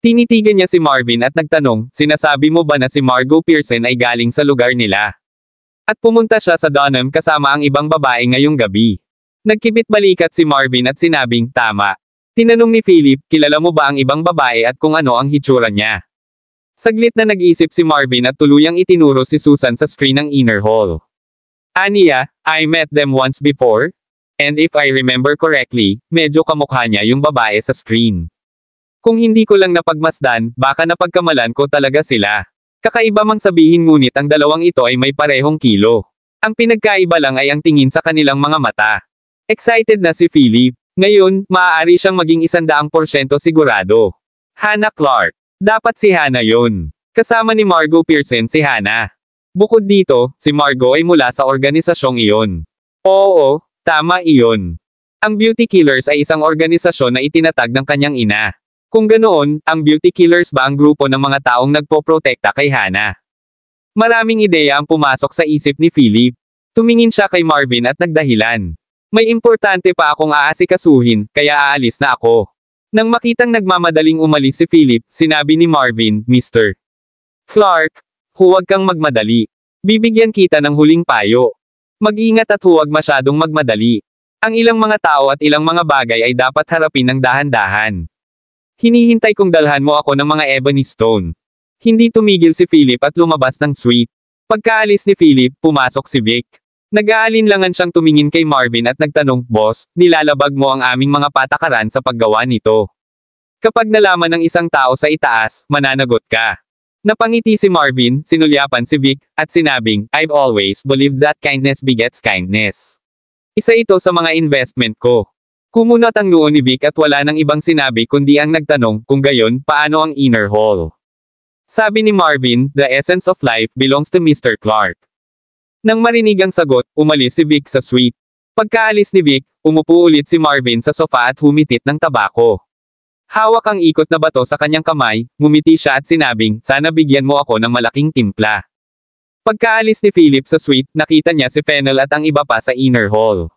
Tinitigan niya si Marvin at nagtanong, sinasabi mo ba na si Margot Pearson ay galing sa lugar nila? At pumunta siya sa Dunham kasama ang ibang babae ngayong gabi. Nagkibit balikat si Marvin at sinabing, tama. Tinanong ni Philip, kilala mo ba ang ibang babae at kung ano ang hitsura niya? Saglit na nag-isip si Marvin at tuluyang itinuro si Susan sa screen ng inner hall. Aniya, I met them once before. And if I remember correctly, medyo kamukha niya yung babae sa screen. Kung hindi ko lang napagmasdan, baka napagkamalan ko talaga sila. Kakaiba mang sabihin ngunit ang dalawang ito ay may parehong kilo. Ang pinagkaiba lang ay ang tingin sa kanilang mga mata. Excited na si Philip. Ngayon, maaari siyang maging 100% sigurado. Hannah Clark. Dapat si Hannah yon. Kasama ni Margot Pearson si Hannah. Bukod dito, si Margot ay mula sa organisasyong iyon. Oo, tama iyon. Ang Beauty Killers ay isang organisasyon na itinatag ng kanyang ina. Kung ganoon, ang Beauty Killers ba ang grupo ng mga taong nagpoprotekta kay Hannah? Maraming ideya ang pumasok sa isip ni Philip. Tumingin siya kay Marvin at nagdahilan. May importante pa akong aasikasuhin, kaya aalis na ako. Nang makitang nagmamadaling umalis si Philip, sinabi ni Marvin, Mr. Clark, huwag kang magmadali. Bibigyan kita ng huling payo. Mag-ingat at huwag masyadong magmadali. Ang ilang mga tao at ilang mga bagay ay dapat harapin ng dahan-dahan. Hinihintay kong dalhan mo ako ng mga ebony stone. Hindi tumigil si Philip at lumabas ng suite. Pagkaalis ni Philip, pumasok si Vic. Nag-aalinlangan siyang tumingin kay Marvin at nagtanong, "Boss, nilalabag mo ang aming mga patakaran sa paggawa nito. Kapag nalaman ng isang tao sa itaas, mananagot ka." Napangiti si Marvin, sinulyapan si Vic, at sinabing, "I've always believed that kindness begets kindness. Isa ito sa mga investment ko." Kumunat ang noo ni Vic at wala nang ibang sinabi kundi ang nagtanong, kung gayon, paano ang inner hall? Sabi ni Marvin, "The essence of life belongs to Mr. Clark." Nang marinig ang sagot, umalis si Vic sa suite. Pagkaalis ni Vic, umupo ulit si Marvin sa sofa at humitit ng tabako. Hawak ang ikot na bato sa kanyang kamay, ngumiti siya at sinabing, "Sana bigyan mo ako ng malaking timpla." Pagkaalis ni Philip sa suite, nakita niya si Fennel at ang iba pa sa inner hall.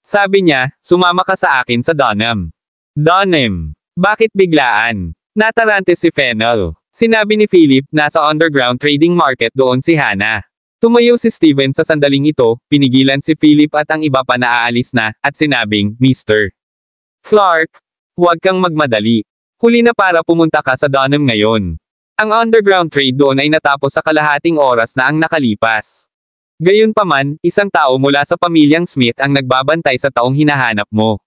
Sabi niya, "Sumama ka sa akin sa Dunham." "Dunham? Bakit biglaan?" Natarante si Fennel. Sinabi ni Philip, "Nasa underground trading market doon si Hannah." Tumayo si Steven sa sandaling ito, pinigilan si Philip at ang iba pa na aalis na, at sinabing, "Mr. Clark, huwag kang magmadali. Huli na para pumunta ka sa Dunham ngayon. Ang underground trade doon ay natapos sa kalahating oras na ang nakalipas. Gayunpaman, isang tao mula sa pamilyang Smith ang nagbabantay sa taong hinahanap mo."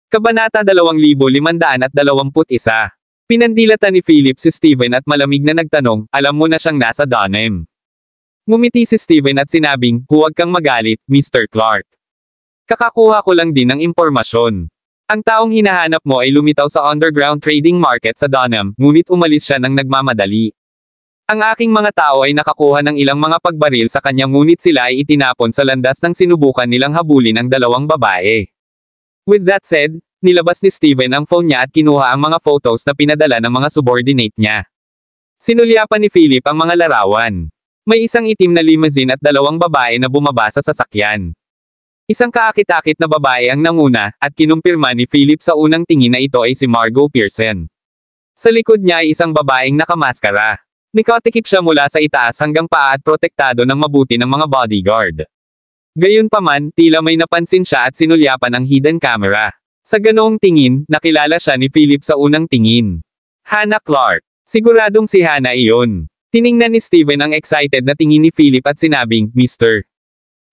Kabanata 2521. Pinandilatan ni Philip si Steven at malamig na nagtanong, "Alam mo na siyang nasa Dunham?" Ngumiti si Steven at sinabing, "Huwag kang magalit, Mr. Clark. Kakakuha ko lang din ng impormasyon. Ang taong hinahanap mo ay lumitaw sa underground trading market sa Dunham, ngunit umalis siya ng nagmamadali. Ang aking mga tao ay nakakuha ng ilang mga pagbaril sa kanya ngunit sila ay itinapon sa landas nang sinubukan nilang habulin ang dalawang babae." With that said, nilabas ni Steven ang phone niya at kinuha ang mga photos na pinadala ng mga subordinate niya. Sinulyapan ni Philip ang mga larawan. May isang itim na limousine at dalawang babae na bumaba sa sasakyan. Isang kaakit-akit na babae ang nanguna, at kinumpirma ni Philip sa unang tingin na ito ay si Margot Pearson. Sa likod niya ay isang babaeng nakamaskara. Nakatikip siya mula sa itaas hanggang paa at protektado ng mabuti ng mga bodyguard. Gayunpaman, tila may napansin siya at sinulyapan ang hidden camera. Sa ganoong tingin, nakilala siya ni Philip sa unang tingin. Hannah Clark. Siguradong si Hannah iyon. Tiningnan ni Steven ang excited na tingin ni Philip at sinabing, "Mr.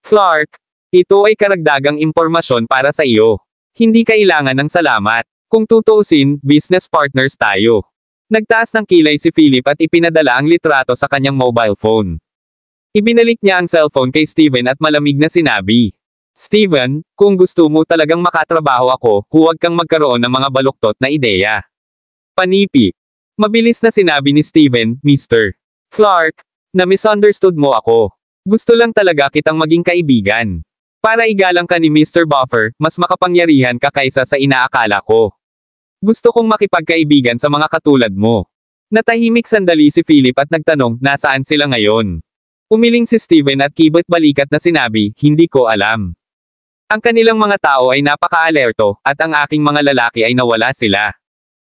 Clark, ito ay karagdagang impormasyon para sa iyo. Hindi kailangan ng salamat. Kung tutuusin, business partners tayo." Nagtaas ng kilay si Philip at ipinadala ang litrato sa kanyang mobile phone. Ibinalik niya ang cellphone kay Steven at malamig na sinabi, "Steven, kung gusto mo talagang makatrabaho ako, huwag kang magkaroon ng mga baluktot na ideya." Panipi. Mabilis na sinabi ni Steven, "Mr. Clark, na-misunderstood mo ako. Gusto lang talaga kitang maging kaibigan. Para igalang ka ni Mr. Buffer, mas makapangyarihan ka kaysa sa inaakala ko. Gusto kong makipagkaibigan sa mga katulad mo." Natahimik sandali si Philip at nagtanong, "Nasaan sila ngayon?" Umiling si Steven at kibot balikat na sinabi, "Hindi ko alam. Ang kanilang mga tao ay napaka-alerto, at ang aking mga lalaki ay nawala sila.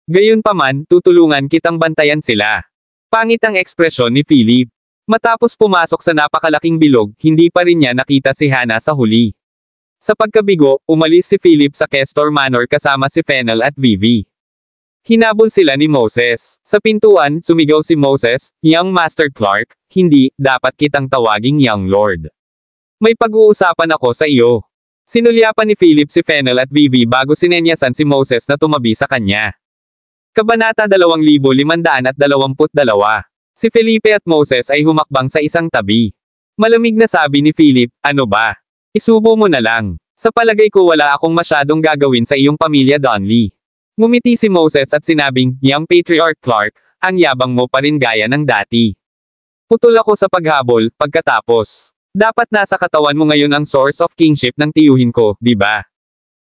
Gayunpaman, tutulungan kitang bantayan sila." Pangit ang ekspresyon ni Philip. Matapos pumasok sa napakalaking bilog, hindi pa rin niya nakita si Hannah sa huli. Sa pagkabigo, umalis si Philip sa Kestor Manor kasama si Fennel at Vivi. Hinabol sila ni Moses. Sa pintuan, sumigaw si Moses, "Young Master Clark, hindi, dapat kitang tawaging Young Lord. May pag-uusapan ako sa iyo." Sinulyapan ni Philip si Fennel at Vivi bago sinenyasan si Moses na tumabi sa kanya. Kabanata 2522. Si Felipe at Moses ay humakbang sa isang tabi. Malamig na sabi ni Philip, "Ano ba? Isubo mo na lang. Sa palagay ko wala akong masyadong gagawin sa iyong pamilya Donley." Ngumiti si Moses at sinabing, "Young Patriarch Clark, ang yabang mo pa rin gaya ng dati. Putol ako sa paghabol, pagkatapos. Dapat nasa katawan mo ngayon ang source of kingship ng tiyuhin ko, di ba?"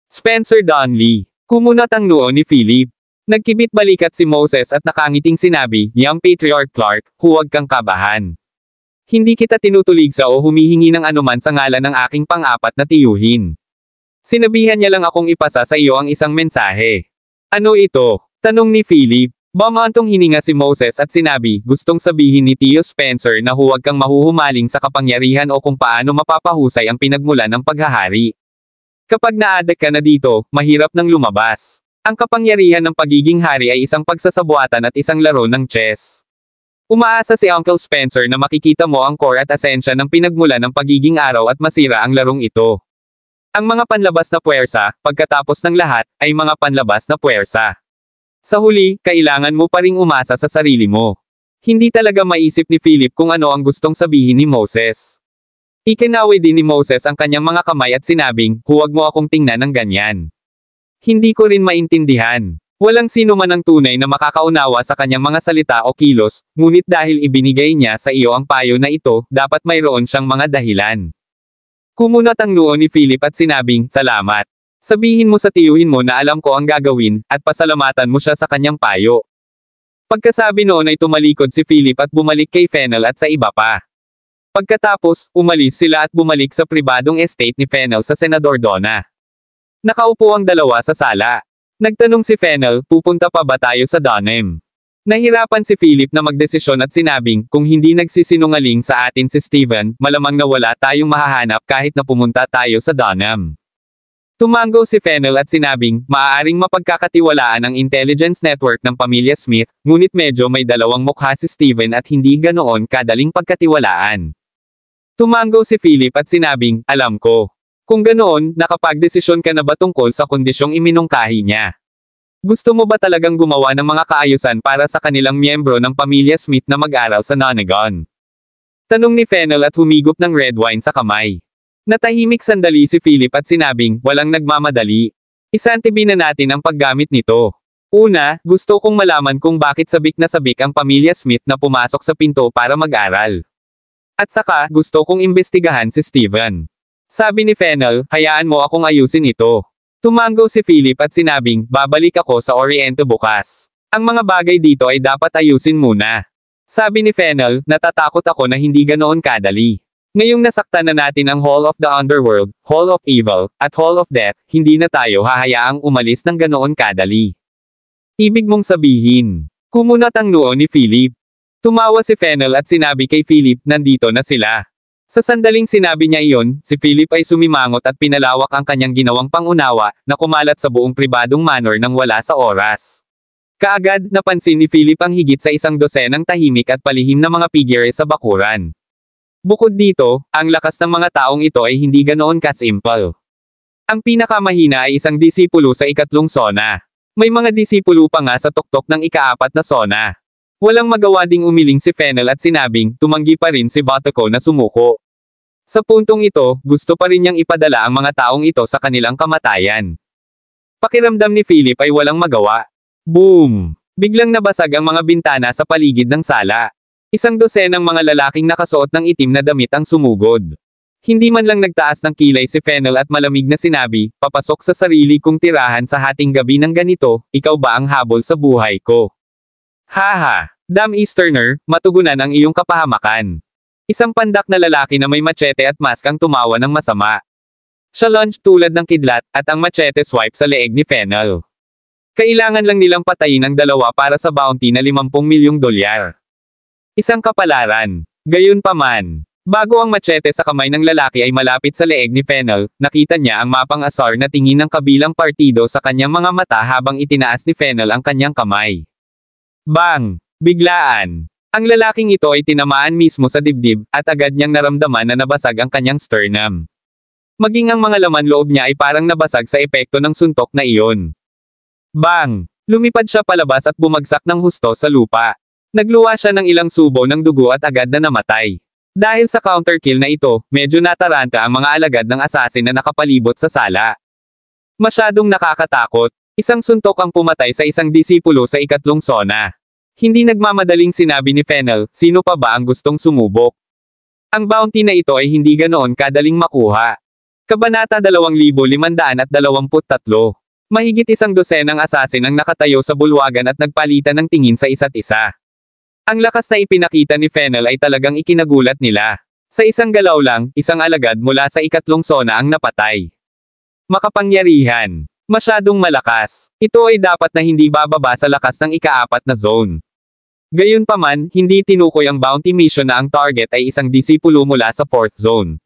Spencer Donley. Kumunat ang noo ni Philip. Nagkibit balikat si Moses at nakangiting sinabi, "Young Patriarch Clark, huwag kang kabahan. Hindi kita tinutuligsa o humihingi ng anuman sa ngalan ng aking pang-apat na tiyuhin. Sinabihan niya lang akong ipasa sa iyo ang isang mensahe." "Ano ito?" tanong ni Philip. Bumantong hininga si Moses at sinabi, "Gustong sabihin ni Tio Spencer na huwag kang mahuhumaling sa kapangyarihan o kung paano mapapahusay ang pinagmulan ng paghahari. Kapag na-addict ka na dito, mahirap nang lumabas. Ang kapangyarihan ng pagiging hari ay isang pagsasabuatan at isang laro ng chess. Umaasa si Uncle Spencer na makikita mo ang core at asensya ng pinagmula ng pagiging araw at masira ang larong ito. Ang mga panlabas na puwersa, pagkatapos ng lahat, ay mga panlabas na puwersa. Sa huli, kailangan mo pa ring umasa sa sarili mo. Hindi talaga maisip ni Philip kung ano ang gustong sabihin ni Moses. Ikinawi din ni Moses ang kanyang mga kamay at sinabing, huwag mo akong tingnan ng ganyan. Hindi ko rin maintindihan. Walang sino man ang tunay na makakaunawa sa kanyang mga salita o kilos, ngunit dahil ibinigay niya sa iyo ang payo na ito, dapat mayroon siyang mga dahilan. Kumunat ang noo ni Philip at sinabing, salamat. Sabihin mo sa tiyuhin mo na alam ko ang gagawin, at pasalamatan mo siya sa kanyang payo. Pagkasabi noon ay tumalikod si Philip at bumalik kay Fennel at sa iba pa. Pagkatapos, umalis sila at bumalik sa pribadong estate ni Fennel sa Senador Donna. Nakaupo ang dalawa sa sala. Nagtanong si Fennel, pupunta pa ba tayo sa Donham? Nahirapan si Philip na magdesisyon at sinabing, kung hindi nagsisinungaling sa atin si Steven, malamang na wala tayong mahahanap kahit na pumunta tayo sa Donham. Tumango si Fennel at sinabing, maaaring mapagkakatiwalaan ang intelligence network ng pamilya Smith, ngunit medyo may dalawang mukha si Steven at hindi ganoon kadaling pagkatiwalaan. Tumango si Philip at sinabing, alam ko. Kung ganoon, nakapagdesisyon ka na ba tungkol sa kondisyong iminungkahi niya? Gusto mo ba talagang gumawa ng mga kaayusan para sa kanilang miyembro ng pamilya Smith na mag-aral sa Nonagon? Tanong ni Fennel at humigop ng red wine sa kamay. Natahimik sandali si Philip at sinabing, walang nagmamadali. Isantibi na natin ang paggamit nito. Una, gusto kong malaman kung bakit sabik na sabik ang pamilya Smith na pumasok sa pinto para mag-aral. At saka, gusto kong imbestigahan si Steven. Sabi ni Fennel, hayaan mo akong ayusin ito. Tumango si Philip at sinabing, babalik ako sa Oriente bukas. Ang mga bagay dito ay dapat ayusin muna. Sabi ni Fennel, natatakot ako na hindi ganoon kadali. Ngayong nasaktan na natin ang Hall of the Underworld, Hall of Evil, at Hall of Death, hindi na tayo hahayaang umalis ng ganoon kadali. Ibig mong sabihin. Kumunat ang noo ni Philip. Tumawa si Fennel at sinabi kay Philip, nandito na sila. Sa sandaling sinabi niya iyon, si Philip ay sumimangot at pinalawak ang kanyang ginawang pangunawa, na kumalat sa buong pribadong manor nang wala sa oras. Kaagad, napansin ni Philip ang higit sa 100 tahimik at palihim na mga figure sa bakuran. Bukod dito, ang lakas ng mga taong ito ay hindi ganoon kasimple. Ang pinakamahina ay isang disipulo sa 3 sona. May mga disipulo pa nga sa tuktok ng 4 na sona. Walang magawa ding umiling si Fennel at sinabing, tumanggi pa rin si Vatico na sumuko. Sa puntong ito, gusto pa rin niyang ipadala ang mga taong ito sa kanilang kamatayan. Pakiramdam ni Philip ay walang magawa. Boom! Biglang nabasag ang mga bintana sa paligid ng sala. 100 ng mga lalaking nakasuot ng itim na damit ang sumugod. Hindi man lang nagtaas ng kilay si Fennel at malamig na sinabi, papasok sa sarili kong tirahan sa hating gabi ng ganito, ikaw ba ang habol sa buhay ko? Haha! Dam Easterner, matugunan ang iyong kapahamakan. Isang pandak na lalaki na may machete at mask ang tumawa ng masama. Siya lunge tulad ng kidlat, at ang machete swipe sa leeg ni Fennel. Kailangan lang nilang patayin ang dalawa para sa bounty na $50 milyong. Isang kapalaran. Gayunpaman, bago ang machete sa kamay ng lalaki ay malapit sa leeg ni Fennel, nakita niya ang mapang-asar na tingin ng kabilang partido sa kanyang mga mata habang itinaas ni Fennel ang kanyang kamay. Bang! Biglaan. Ang lalaking ito ay tinamaan mismo sa dibdib, at agad niyang naramdaman na nabasag ang kanyang sternum. Maging ang mga laman loob niya ay parang nabasag sa epekto ng suntok na iyon. Bang! Lumipad siya palabas at bumagsak ng husto sa lupa. Nagluwa siya ng ilang subo ng dugo at agad na namatay. Dahil sa counterkill na ito, medyo nataranta ang mga alagad ng assassin na nakapalibot sa sala. Masyadong nakakatakot. Isang suntok ang pumatay sa isang disipulo sa 3 sona. Hindi nagmamadaling sinabi ni Fennel, sino pa ba ang gustong sumubok? Ang bounty na ito ay hindi ganoon kadaling makuha. Kabanata 2523. Mahigit 100 ng assassin ang nakatayo sa bulwagan at nagpalitan ng tingin sa isa't isa. Ang lakas na ipinakita ni Fennel ay talagang ikinagulat nila. Sa isang galaw lang, isang alagad mula sa 3 sona ang napatay. Makapangyarihan. Masyadong malakas. Ito ay dapat na hindi bababa sa lakas ng 4 na zone. Gayunpaman, hindi tinukoy ang bounty mission na ang target ay isang disipulo mula sa 4th zone.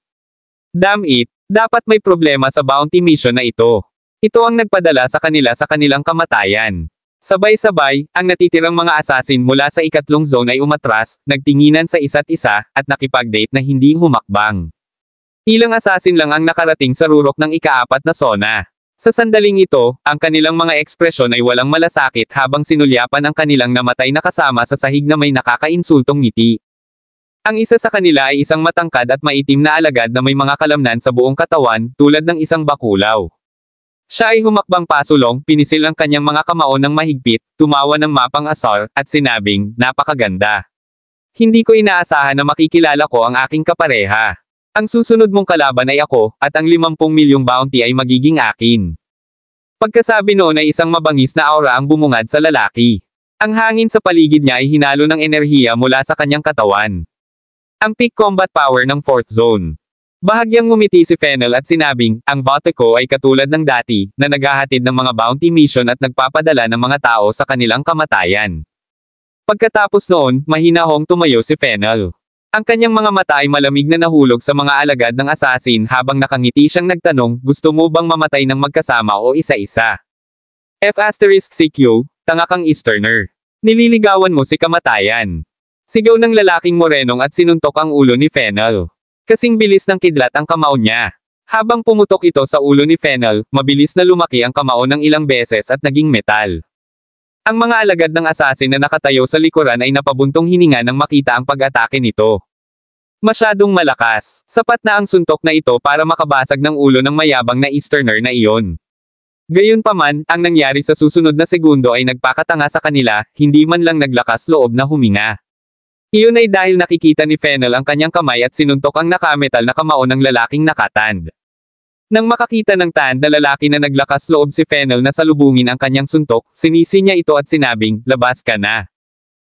Damn it, dapat may problema sa bounty mission na ito. Ito ang nagpadala sa kanila sa kanilang kamatayan. Sabay-sabay, ang natitirang mga assassin mula sa ikatlong zone ay umatras, nagtinginan sa isa't isa, at nakipag-date na hindi humakbang. Ilang assassin lang ang nakarating sa rurok ng ikaapat na zona. Sa sandaling ito, ang kanilang mga ekspresyon ay walang malasakit habang sinulyapan ang kanilang namatay na kasama sa sahig na may nakakainsultong ngiti. Ang isa sa kanila ay isang matangkad at maitim na alagad na may mga kalamnan sa buong katawan, tulad ng isang bakulaw. Siya ay humakbang pasulong, pinisil ang kanyang mga kamao ng mahigpit, tumawa ng mapang asar, at sinabing, napakaganda. Hindi ko inaasahan na makikilala ko ang aking kapareha. Ang susunod mong kalaban ay ako, at ang 50 milyong bounty ay magiging akin. Pagkasabi noon ay isang mabangis na aura ang bumungad sa lalaki. Ang hangin sa paligid niya ay hinalo ng enerhiya mula sa kanyang katawan. Ang peak combat power ng 4th zone. Bahagyang ngumiti si Fennel at sinabing, ang bote ko ay katulad ng dati, na naghahatid ng mga bounty mission at nagpapadala ng mga tao sa kanilang kamatayan. Pagkatapos noon, mahinahong tumayo si Fennel. Ang kanyang mga mata ay malamig na nahulog sa mga alagad ng assassin habang nakangiti siyang nagtanong, gusto mo bang mamatay ng magkasama o isa-isa? F*CQ, tanga kang Easterner. Nililigawan mo si kamatayan. Sigaw ng lalaking morenong at sinuntok ang ulo ni Fennel. Kasing bilis ng kidlat ang kamao niya. Habang pumutok ito sa ulo ni Fennel, mabilis na lumaki ang kamao ng ilang beses at naging metal. Ang mga alagad ng assassin na nakatayo sa likuran ay napabuntong hininga nang makita ang pag-atake nito. Masyadong malakas. Sapat na ang suntok na ito para makabasag ng ulo ng mayabang na Easterner na iyon. Gayunpaman, ang nangyari sa susunod na segundo ay nagpakatanga sa kanila, hindi man lang naglakas loob na huminga. Iyon ay dahil nakikita ni Fennel ang kanyang kamay at sinuntok ang nakametal na kamao ng lalaking nakatand. Nang makakita ng tand na lalaki na naglakas loob si Fennel na salubungin ang kanyang suntok, sinisi niya ito at sinabing, labas ka na.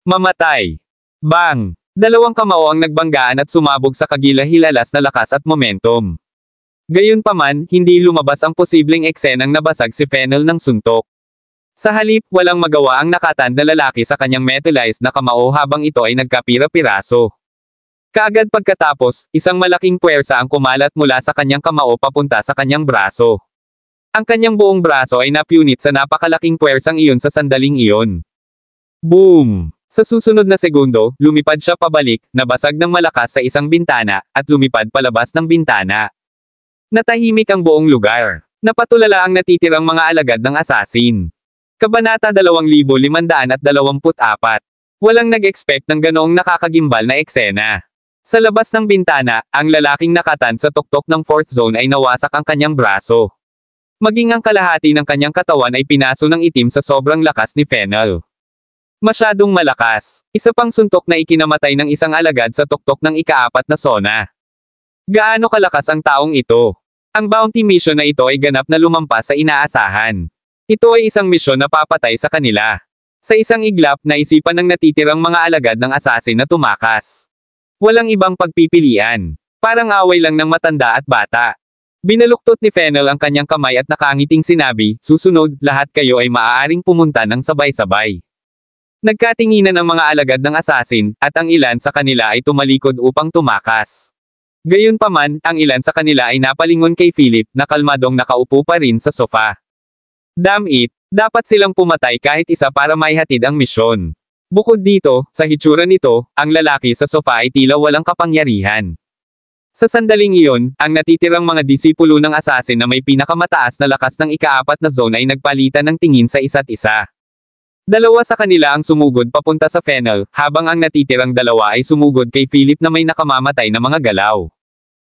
Mamatay. Bang! Dalawang kamao ang nagbanggaan at sumabog sa kagilahilalas na lakas at momentum. Gayunpaman, hindi lumabas ang posibleng eksenang nabasag si Fennel ng suntok. Sa halip, walang magawa ang nakatand na lalaki sa kanyang metalized na kamao habang ito ay nagkapira-piraso. Kaagad pagkatapos, isang malaking puwersa ang kumalat mula sa kanyang kamao papunta sa kanyang braso. Ang kanyang buong braso ay napunit sa napakalaking puwersang iyon sa sandaling iyon. Boom! Sa susunod na segundo, lumipad siya pabalik, nabasag ng malakas sa isang bintana, at lumipad palabas ng bintana. Natahimik ang buong lugar. Napatulala ang natitirang mga alagad ng assassin. Kabanata 2524. Walang nag-expect ng ganoong nakakagimbal na eksena. Sa labas ng bintana, ang lalaking nakatan sa tuktok ng 4th zone ay nawasak ang kanyang braso. Maging ang kalahati ng kanyang katawan ay pinaso ng itim sa sobrang lakas ni Fennel. Masyadong malakas. Isa pang suntok na ikinamatay ng isang alagad sa tuktok ng ikaapat na zona. Gaano kalakas ang taong ito? Ang bounty mission na ito ay ganap na lumampas sa inaasahan. Ito ay isang misyon na papatay sa kanila. Sa isang iglap, naisipan ng natitirang mga alagad ng assassin na tumakas. Walang ibang pagpipilian. Parang away lang ng matanda at bata. Binaluktot ni Fennel ang kanyang kamay at nakangiting sinabi, susunod, lahat kayo ay maaaring pumunta ng sabay-sabay. Nagkatinginan ang mga alagad ng assassin, at ang ilan sa kanila ay tumalikod upang tumakas. Gayunpaman, ang ilan sa kanila ay napalingon kay Philip, na kalmadong nakaupo pa rin sa sofa. Damn it, dapat silang pumatay kahit isa para maihatid ang misyon. Bukod dito, sa hitsura nito, ang lalaki sa sofa ay tila walang kapangyarihan. Sa sandaling iyon, ang natitirang mga disipulo ng assassin na may pinakamataas na lakas ng ikaapat na zone ay nagpalitan ng tingin sa isa't isa. Dalawa sa kanila ang sumugod papunta sa Fennel, habang ang natitirang dalawa ay sumugod kay Philip na may nakamamatay na mga galaw.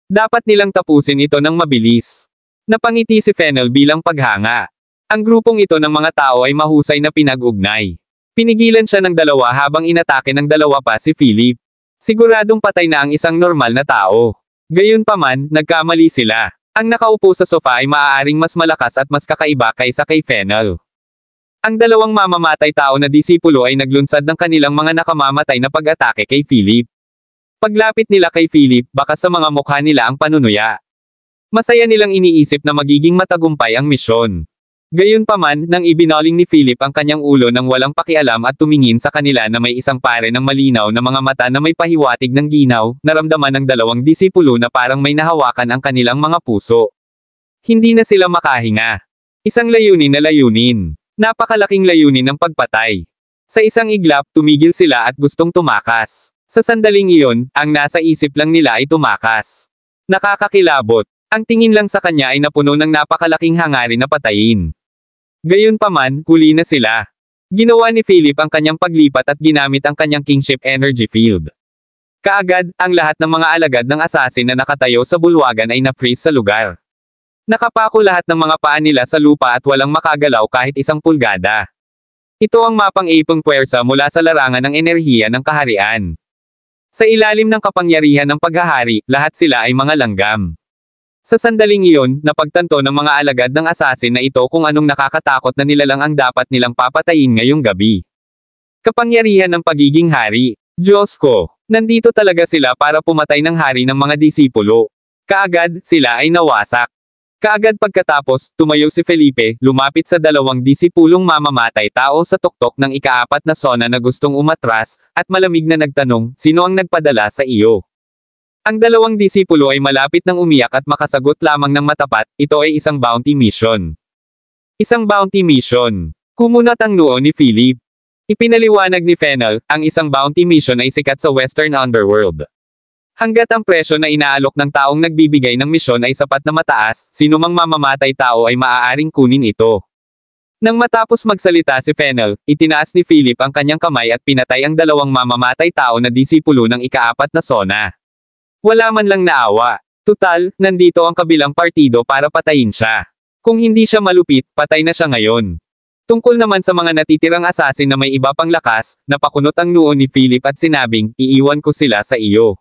Dapat nilang tapusin ito ng mabilis. Napangiti si Fennel bilang paghanga. Ang grupong ito ng mga tao ay mahusay na pinag-ugnay. Pinigilan siya ng dalawa habang inatake ng dalawa pa si Philip. Siguradong patay na ang isang normal na tao. Gayunpaman, nagkamali sila. Ang nakaupo sa sofa ay maaaring mas malakas at mas kakaiba kaysa kay Fennel. Ang dalawang mamamatay tao na disipulo ay naglunsad ng kanilang mga nakamamatay na pag-atake kay Philip. Paglapit nila kay Philip, baka sa mga mukha nila ang panunuya. Masaya nilang iniisip na magiging matagumpay ang misyon. Gayunpaman, nang ibinaling ni Philip ang kanyang ulo nang walang pakialam at tumingin sa kanila na may isang pare ng malinaw na mga mata na may pahiwatig ng ginaw, naramdaman ng dalawang disipulo na parang may nahawakan ang kanilang mga puso. Hindi na sila makahinga. Isang layunin na layunin. Napakalaking layunin ng pagpatay. Sa isang iglap, tumigil sila at gustong tumakas. Sa sandaling iyon, ang nasa isip lang nila ay tumakas. Nakakakilabot. Ang tingin lang sa kanya ay napuno ng napakalaking hangarin na patayin. Gayunpaman, huli na sila. Ginawa ni Philip ang kanyang paglipat at ginamit ang kanyang kingship energy field. Kaagad, ang lahat ng mga alagad ng assassin na nakatayo sa bulwagan ay na-freeze sa lugar. Nakapako lahat ng mga paa nila sa lupa at walang makagalaw kahit isang pulgada. Ito ang mapang ipong puwersa mula sa larangan ng enerhiya ng kaharian. Sa ilalim ng kapangyarihan ng paghahari, lahat sila ay mga langgam. Sa sandaling iyon, napagtanto ng mga alagad ng assassin na ito kung anong nakakatakot na nilalang ang dapat nilang papatayin ngayong gabi. Kapangyarihan ng pagiging hari. Diyos ko, nandito talaga sila para pumatay ng hari ng mga disipulo. Kaagad, sila ay nawasak. Kaagad pagkatapos, tumayo si Felipe, lumapit sa dalawang disipulong mamamatay tao sa tuktok ng ikaapat na sona na gustong umatras, at malamig na nagtanong, sino ang nagpadala sa iyo? Ang dalawang disipulo ay malapit nang umiyak at makasagot lamang ng matapat, ito ay isang bounty mission. Isang bounty mission. Kumunat ang noo ni Philip. Ipinaliwanag ni Fennel, ang isang bounty mission ay sikat sa Western Underworld. Hanggat ang presyo na inaalok ng taong nagbibigay ng misyon ay sapat na mataas, sinumang mamamatay tao ay maaaring kunin ito. Nang matapos magsalita si Fennel, itinaas ni Philip ang kanyang kamay at pinatay ang dalawang mamamatay tao na disipulo ng ikaapat na sona. Wala man lang naawa. Tutal, nandito ang kabilang partido para patayin siya. Kung hindi siya malupit, patay na siya ngayon. Tungkol naman sa mga natitirang assassin na may iba pang lakas, napakunot ang noo ni Philip at sinabing, iiwan ko sila sa iyo.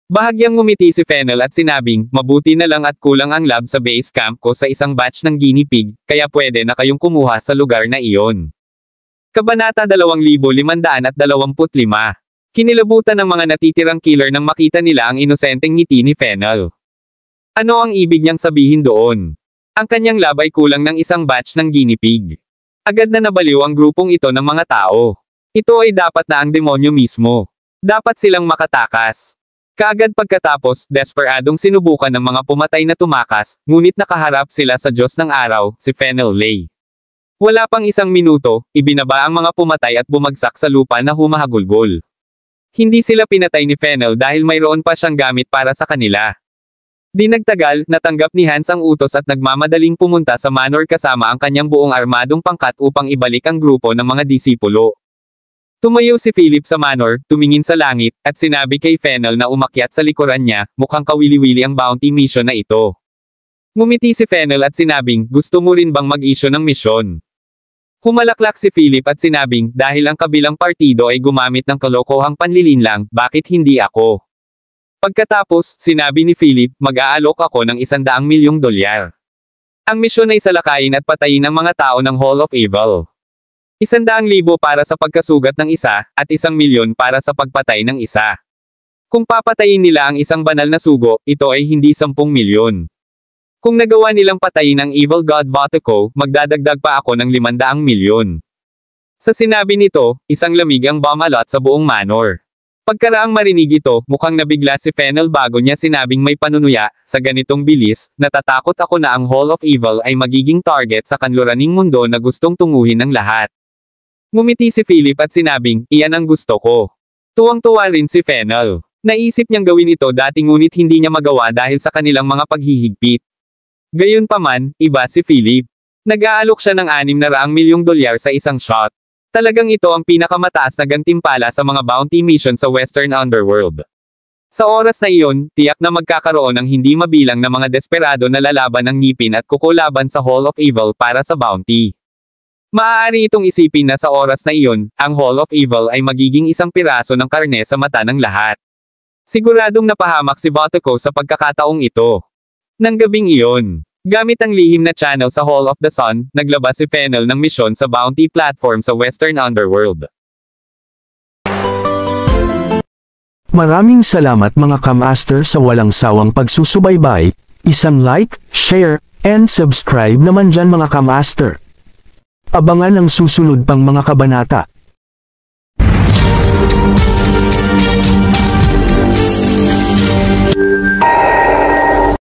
Bahagyang ngumiti si Fennel at sinabing, mabuti na lang at kulang ang lab sa base camp ko sa isang batch ng guinea pig, kaya pwede na kayong kumuha sa lugar na iyon. Kabanata 2525. Kinilabutan ng mga natitirang killer nang makita nila ang inosenteng ngiti ni Fennel. Ano ang ibig niyang sabihin doon? Ang kanyang lab ay kulang ng isang batch ng guinea pig. Agad na nabaliw ang grupong ito ng mga tao. Ito ay dapat na ang demonyo mismo. Dapat silang makatakas. Kaagad pagkatapos, desperadong sinubukan ng mga pumatay na tumakas, ngunit nakaharap sila sa Diyos ng araw, si Fennel Lay. Wala pang isang minuto, ibinaba ang mga pumatay at bumagsak sa lupa na humahagulgol. Hindi sila pinatay ni Fennel dahil mayroon pa siyang gamit para sa kanila. Di nagtagal, natanggap ni Hans ang utos at nagmamadaling pumunta sa manor kasama ang kanyang buong armadong pangkat upang ibalik ang grupo ng mga disipulo. Tumayo si Philip sa manor, tumingin sa langit, at sinabi kay Fennel na umakyat sa likuran niya, mukhang kawili-wili ang bounty mission na ito. Ngumiti si Fennel at sinabing, gusto mo rin bang mag-issue ng misyon? Humalaklak si Philip at sinabing, dahil ang kabilang partido ay gumamit ng kalokohang panlilinlang, bakit hindi ako? Pagkatapos, sinabi ni Philip, mag-aalok ako ng $100 milyong. Ang misyon ay salakayin at patayin ang mga tao ng Hall of Evil. 100,000 para sa pagkasugat ng isa, at 1,000,000 para sa pagpatay ng isa. Kung papatayin nila ang isang banal na sugo, ito ay hindi 10 milyon. Kung nagawa nilang patayin ang Evil God Vatico, magdadagdag pa ako ng 500 milyon. Sa sinabi nito, isang lamig ang bumalot sa buong manor. Pagkaraang marinig ito, mukhang nabigla si Fennel bago niya sinabing may panunuya, sa ganitong bilis, natatakot ako na ang Hall of Evil ay magiging target sa kanluraning mundo na gustong tunguhin ng lahat. Ngumiti si Philip at sinabing, iyan ang gusto ko. Tuwang-tuwa rin si Fennel. Naisip niyang gawin ito dati ngunit hindi niya magawa dahil sa kanilang mga paghihigpit. Gayunpaman, iba si Philip. Nag-aalok siya ng $600 milyong sa isang shot. Talagang ito ang pinakamataas na gantimpala sa mga bounty mission sa Western Underworld. Sa oras na iyon, tiyak na magkakaroon ng hindi mabilang na mga desperado na lalaban ng ngipin at kukulaban sa Hall of Evil para sa bounty. Maaari itong isipin na sa oras na iyon, ang Hall of Evil ay magiging isang piraso ng karne sa mata ng lahat. Siguradong napahamak si Vatico sa pagkakataong ito. Nang gabing iyon, gamit ang lihim na channel sa Hall of the Sun, naglabas si Fennel ng misyon sa bounty platform sa Western Underworld. Maraming salamat mga ka-master sa walang sawang pagsusubaybay, isang like, share, and subscribe naman dyan mga ka-master. Abangan ang susunod pang mga kabanata.